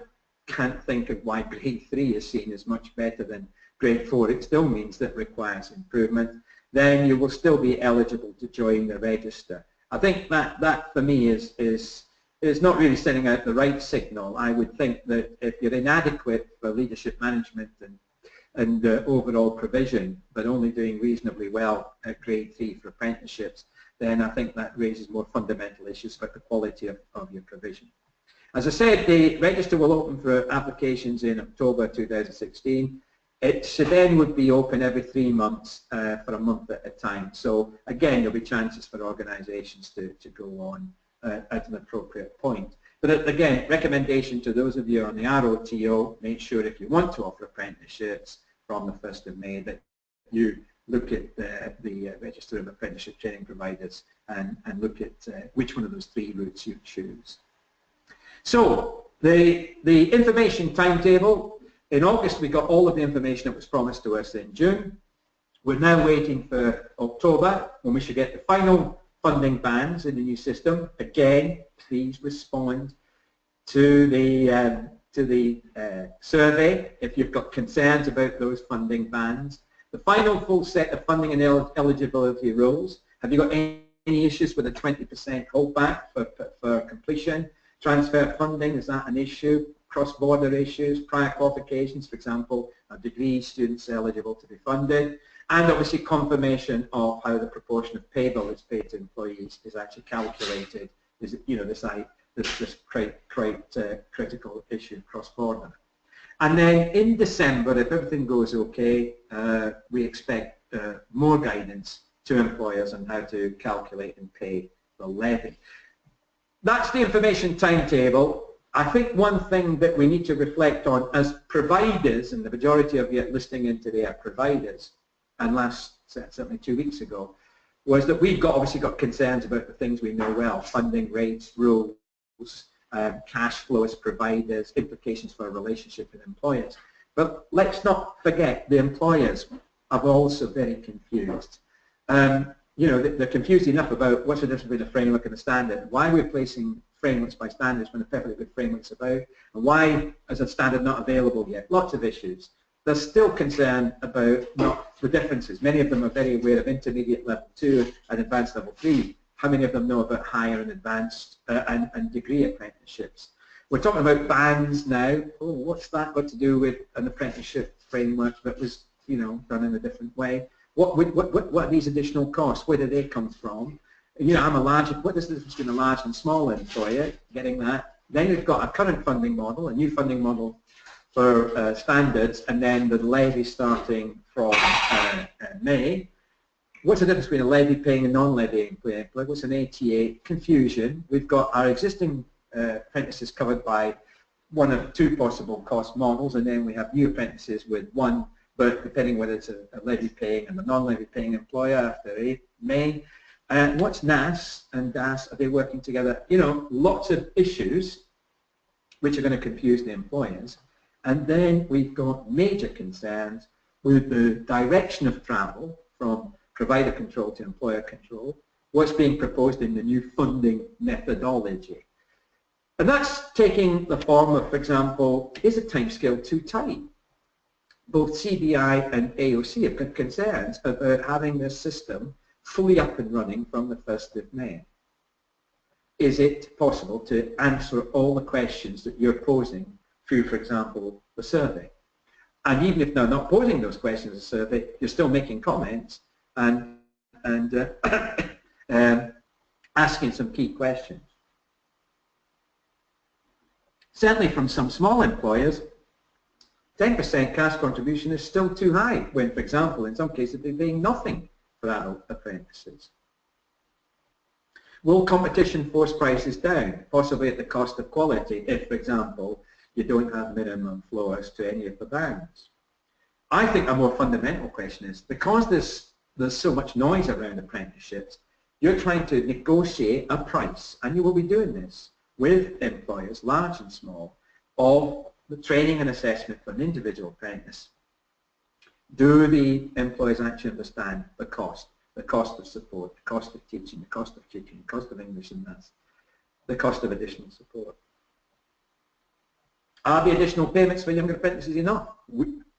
can't think of why grade 3 is seen as much better than grade 4, it still means that requires improvement, then you will still be eligible to join the register. I think that for me is not really sending out the right signal. I would think that if you're inadequate for leadership management and overall provision, but only doing reasonably well at grade 3 for apprenticeships, then I think that raises more fundamental issues about the quality of your provision. As I said, the register will open for applications in October 2016. It then would be open every 3 months for a month at a time. So again, there'll be chances for organisations to go on at an appropriate point. But again, recommendation to those of you on the ROTO, make sure if you want to offer apprenticeships from the 1st of May that you look at the Register of Apprenticeship Training Providers and look at which one of those 3 routes you choose. So the information timetable, in August we got all of the information that was promised to us in June. We're now waiting for October when we should get the final funding bands in the new system. Again, please respond to the survey if you've got concerns about those funding bands. The final full set of funding and eligibility rules. Have you got any issues with a 20% holdback for completion? Transfer funding, is that an issue? Cross-border issues, prior qualifications, for example, are degree students eligible to be funded? And obviously confirmation of how the proportion of payable that's paid to employees is actually calculated. Is it, you know, this critical issue cross-border. And then in December, if everything goes okay, we expect more guidance to employers on how to calculate and pay the levy. That's the information timetable. I think one thing that we need to reflect on as providers, and the majority of you listening in today are providers, and certainly 2 weeks ago, was that we've obviously got concerns about the things we know well: funding rates, rules, cash flow as providers, implications for a relationship with employers. But let's not forget the employers are also very confused. You know, they're confused enough about what's the difference between a framework and a standard, why we're placing frameworks by standards when a perfectly good framework's about, and why is a standard not available yet. Lots of issues. They're still concerned about the differences. Many of them are very aware of intermediate level 2 and advanced level 3. How many of them know about higher and advanced and degree apprenticeships? We're talking about bands now. Oh, what's that got to do with an apprenticeship framework that was, you know, done in a different way? What are these additional costs? Where do they come from? You know, what is the difference between a large and small employer? Getting that. Then you've got a current funding model, a new funding model for standards, and then the levy starting from May. What's the difference between a levy paying and non-levy employer? What's an ATA? Confusion. We've got our existing apprentices covered by one of 2 possible cost models, and then we have new apprentices with one, but depending whether it's a levy paying and a non-levy paying employer after May. What's NAS and DAS? Are they working together? You know, lots of issues which are going to confuse the employers. And then we've got major concerns with the direction of travel from provider control to employer control, what's being proposed in the new funding methodology. And that's taking the form of, for example, is the timescale too tight? Both CBI and AOC have got concerns about having this system fully up and running from the 1st of May. Is it possible to answer all the questions that you're posing through, for example, the survey? And even if they're not posing those questions in the survey, you're still making comments and asking some key questions. Certainly from some small employers, 10% cash contribution is still too high when, for example, in some cases they're paying nothing for adult apprentices. Will competition force prices down, possibly at the cost of quality, if, for example, you don't have minimum floors to any of the bands? I think a more fundamental question is, because there's so much noise around apprenticeships, you're trying to negotiate a price, and you will be doing this with employers, large and small, of the training and assessment for an individual apprentice. Do the employers actually understand the cost of support, the cost of teaching, the cost of tutoring, the cost of English and maths, the cost of additional support? Are the additional payments for younger apprentices enough?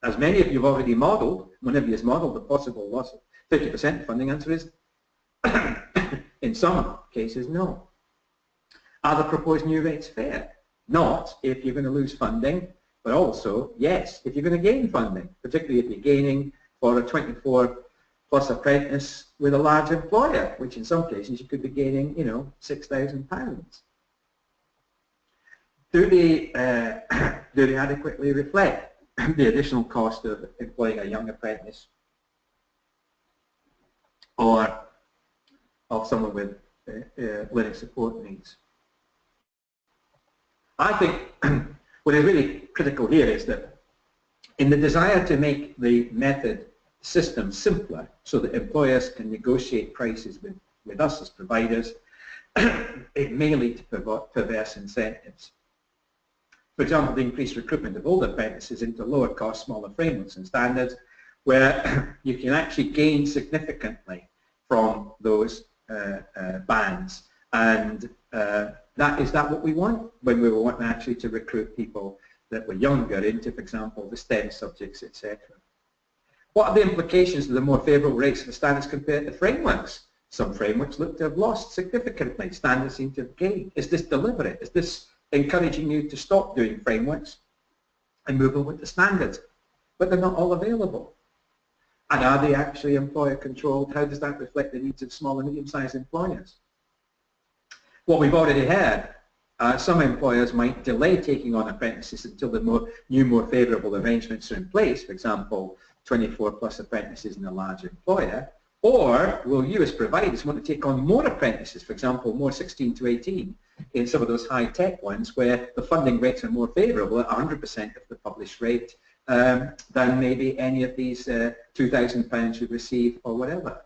As many of you have already modelled, whenever you've modelled the possible loss of 50% funding, answer is in some cases, no. Are the proposed new rates fair? Not if you're going to lose funding, but also, yes, if you're going to gain funding, particularly if you're gaining for a 24-plus apprentice with a large employer, which in some cases you could be gaining, you know, £6,000. Do they adequately reflect the additional cost of employing a young apprentice or of someone with learning support needs. I think what is really critical here is that in the desire to make the method system simpler so that employers can negotiate prices with us as providers, it may lead to perverse incentives. For example, the increased recruitment of older apprentices into lower cost, smaller frameworks and standards, where you can actually gain significantly from those bands. And is that what we want when we want actually to recruit people that were younger into, for example, the STEM subjects, etc.? What are the implications of the more favourable rates for standards compared to frameworks? Some frameworks look to have lost significantly. Standards seem to have gained. Is this deliberate? Is this encouraging you to stop doing frameworks and move on with the standards? But they're not all available. And are they actually employer controlled? How does that reflect the needs of small and medium-sized employers? What we've already heard, some employers might delay taking on apprentices until the new, more favourable arrangements are in place, for example, 24 plus apprentices in a large employer, or will you as providers want to take on more apprentices, for example, more 16 to 18 in some of those high-tech ones where the funding rates are more favourable at 100% of the published rate than maybe any of these £2,000 you receive or whatever.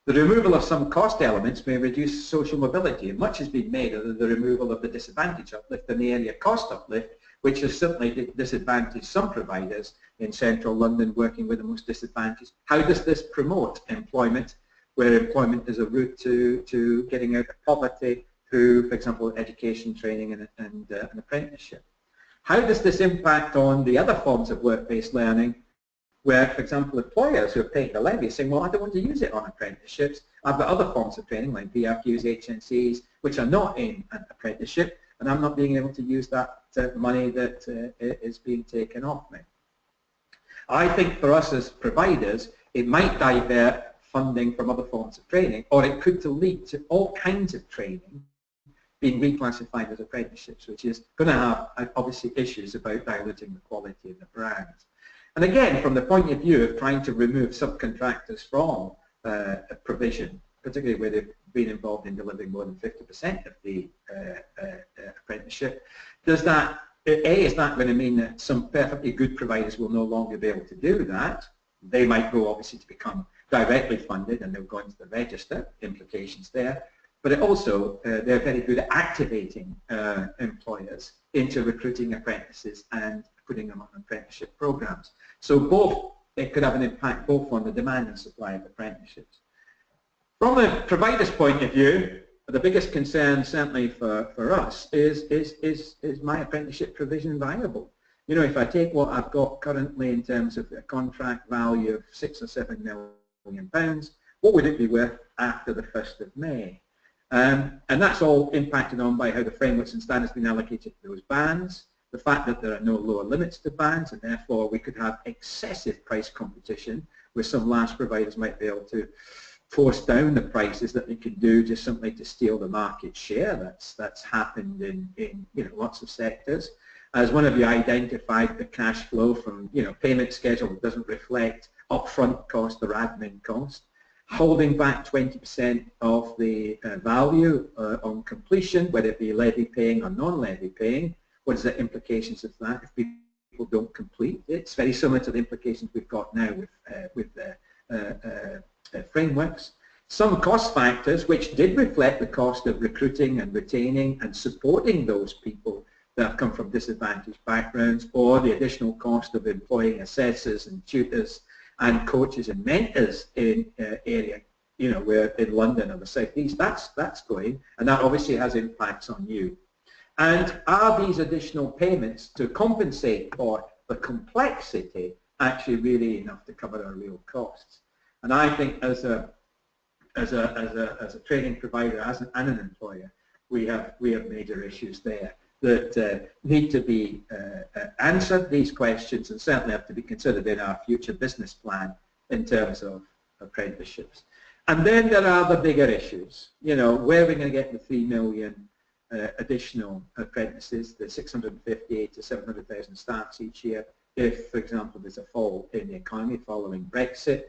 The removal of some cost elements may reduce social mobility, and much has been made of the removal of the disadvantage uplift and the area cost uplift, which has certainly disadvantaged some providers in central London working with the most disadvantaged. How does this promote employment, where employment is a route to getting out of poverty through, for example, education, training and an apprenticeship? How does this impact on the other forms of work-based learning, where, for example, employers who are paying the levy are saying, well, I don't want to use it on apprenticeships. I've got other forms of training like BRQs, HNCs, which are not in an apprenticeship, and I'm not being able to use that money that is being taken off me. I think for us as providers, it might divert funding from other forms of training, or it could lead to all kinds of training being reclassified as apprenticeships, which is going to have obviously issues about diluting the quality of the brands. And again, from the point of view of trying to remove subcontractors from a provision, particularly where they've been involved in delivering more than 50% of the apprenticeship, does that, is that going to mean that some perfectly good providers will no longer be able to do that? They might go obviously to become directly funded and they'll go into the register, implications there. But it also, they're very good at activating employers into recruiting apprentices and putting them on apprenticeship programs. So both, it could have an impact both on the demand and supply of apprenticeships. From a provider's point of view, the biggest concern certainly for us is my apprenticeship provision viable? You know, if I take what I've got currently in terms of a contract value of £6 or £7 million, what would it be worth after the 1st of May? And that's all impacted on by how the frameworks and standards have been allocated to those bands, the fact that there are no lower limits to bands, and therefore we could have excessive price competition where some large providers might be able to force down the prices that they could do just simply to steal the market share. That's happened in you know, lots of sectors. As one of you identified, the cash flow from payment schedule doesn't reflect upfront cost or admin cost. Holding back 20% of the value on completion, whether it be levy paying or non-levy paying. What is the implications of that if people don't complete? It's very similar to the implications we've got now with frameworks. Some cost factors which did reflect the cost of recruiting and retaining and supporting those people that have come from disadvantaged backgrounds, or the additional cost of employing assessors and tutors and coaches and mentors in area, where in London or the South East, that's going, and that obviously has impacts on you. And are these additional payments to compensate for the complexity actually really enough to cover our real costs? And I think as a training provider and an employer, we have major issues there that need to be answered, these questions, and certainly have to be considered in our future business plan in terms of apprenticeships. And then there are the bigger issues. Where are we going to get the 3 million additional apprentices, the 658 to 700,000 starts each year if, for example, there's a fall in the economy following Brexit.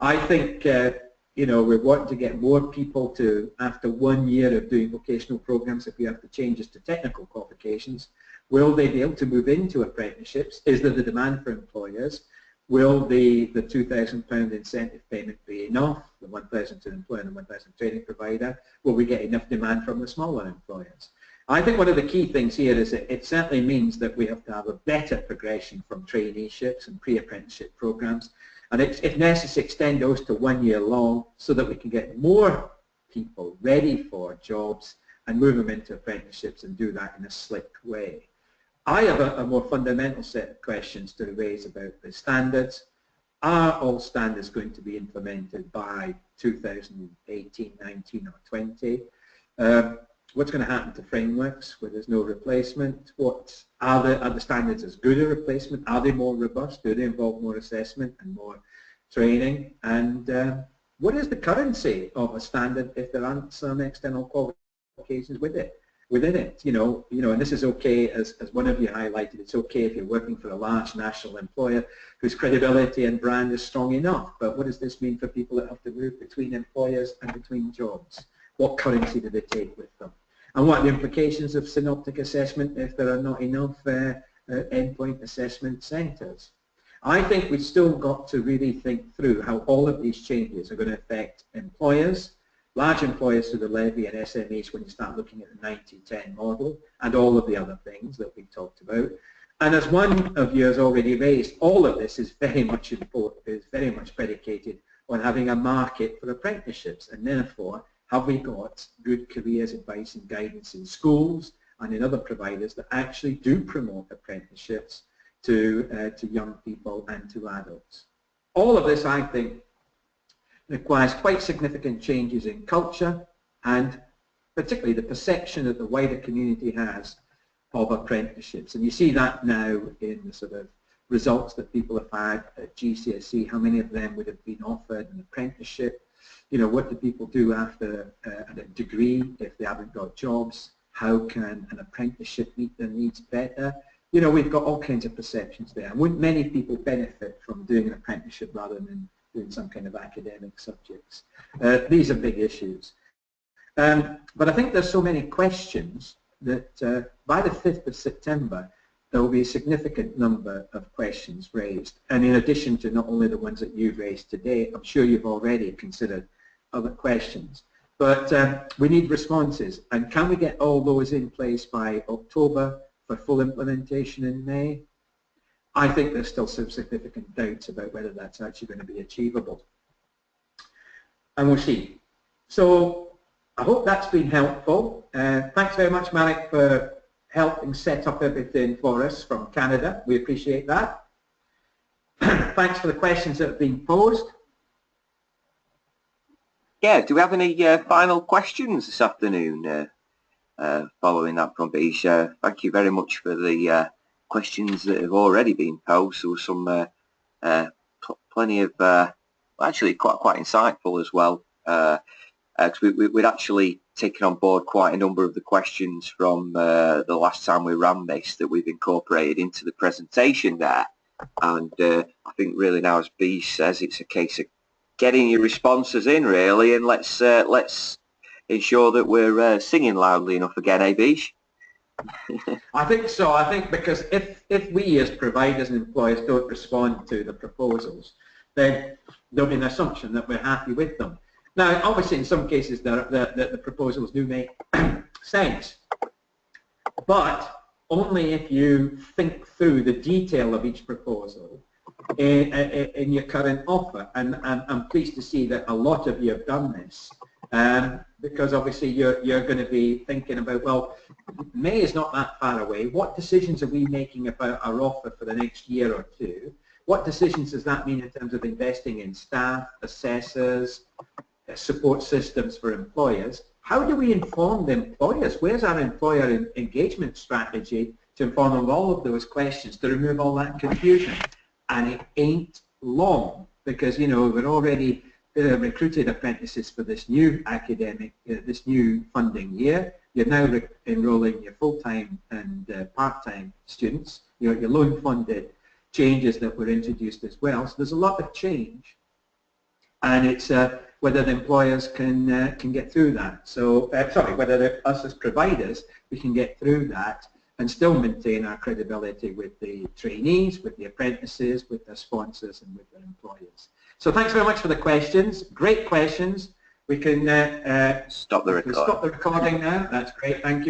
I think, you know, we're wanting to get more people to, after 1 year of doing vocational programs, if we have to change this to technical qualifications, will they be able to move into apprenticeships? Is there the demand for employers? Will the £2,000 incentive payment be enough, the 1,000 to the employer and the 1,000 training provider? Will we get enough demand from the smaller employers? I think one of the key things here is that it certainly means that we have to have a better progression from traineeships and pre-apprenticeship programs, and if necessary, extend those to 1 year long so that we can get more people ready for jobs and move them into apprenticeships and do that in a slick way. I have a more fundamental set of questions to raise about the standards. Are all standards going to be implemented by 2018, 19 or 20? What's going to happen to frameworks where there's no replacement? What are the standards as good a replacement? Are they more robust? Do they involve more assessment and more training? And what is the currency of a standard if there aren't some external qualifications within it? You know, and this is okay, as one of you highlighted, it's okay if you're working for a large national employer whose credibility and brand is strong enough. But what does this mean for people that have to move between employers and between jobs? What currency do they take with them? And what are the implications of synoptic assessment if there are not enough endpoint assessment centres? I think we've still got to really think through how all of these changes are going to affect employers, large employers through the levy and SMEs when you start looking at the 90-10 model and all of the other things that we talked about. And as one of you has already raised, all of this is very much important, is very much predicated on having a market for apprenticeships, and therefore have we got good careers advice and guidance in schools and in other providers that actually do promote apprenticeships to young people and to adults. All of this, I think, requires quite significant changes in culture and particularly the perception that the wider community has of apprenticeships. And you see that now in the sort of results that people have had at GCSE, how many of them would have been offered an apprenticeship. You know, what do people do after a degree if they haven't got jobs? How can an apprenticeship meet their needs better? You know, we've got all kinds of perceptions there. Wouldn't many people benefit from doing an apprenticeship rather than doing some kind of academic subjects? These are big issues. But I think there's so many questions that by the 5th of September, there will be a significant number of questions raised. And in addition to not only the ones that you've raised today, I'm sure you've already considered other questions. But we need responses. And can we get all those in place by October for full implementation in May? I think there's still some significant doubts about whether that's actually going to be achievable. And we'll see. So I hope that's been helpful. Thanks very much, Malik, for helping set up everything for us from Canada. We appreciate that. Thanks for the questions that have been posed. Yeah, do we have any final questions this afternoon following that from Beej? Thank you very much for the questions that have already been posed. There was some plenty of, actually quite insightful as well. We'd actually taken on board quite a number of the questions from the last time we ran this that we've incorporated into the presentation there. And I think really now, as Beej says, it's a case of getting your responses in really, and let's ensure that we're singing loudly enough again, eh, Beej? I think so. I think because if we as providers and employers don't respond to the proposals, then there'll be an assumption that we're happy with them. Now, obviously, in some cases, the proposals do make sense, but only if you think through the detail of each proposal in your current offer. And I'm pleased to see that a lot of you have done this, because obviously you're going to be thinking about, well, May is not that far away. What decisions are we making about our offer for the next year or two? What decisions does that mean in terms of investing in staff, assessors, support systems for employers? How do we inform the employers? Where's our employer engagement strategy to inform them of all of those questions, to remove all that confusion? And it ain't long, because, you know, we're already recruited apprentices for this new academic, this new funding year. You're now enrolling your full-time and part-time students. Your loan-funded changes that were introduced as well. So there's a lot of change, and it's whether the employers can get through that. So sorry, whether us as providers we can get through that and still maintain our credibility with the trainees, with the apprentices, with their sponsors, and with their employers. So thanks very much for the questions. Great questions. We can stop the recording. Stop the recording now. That's great. Thank you.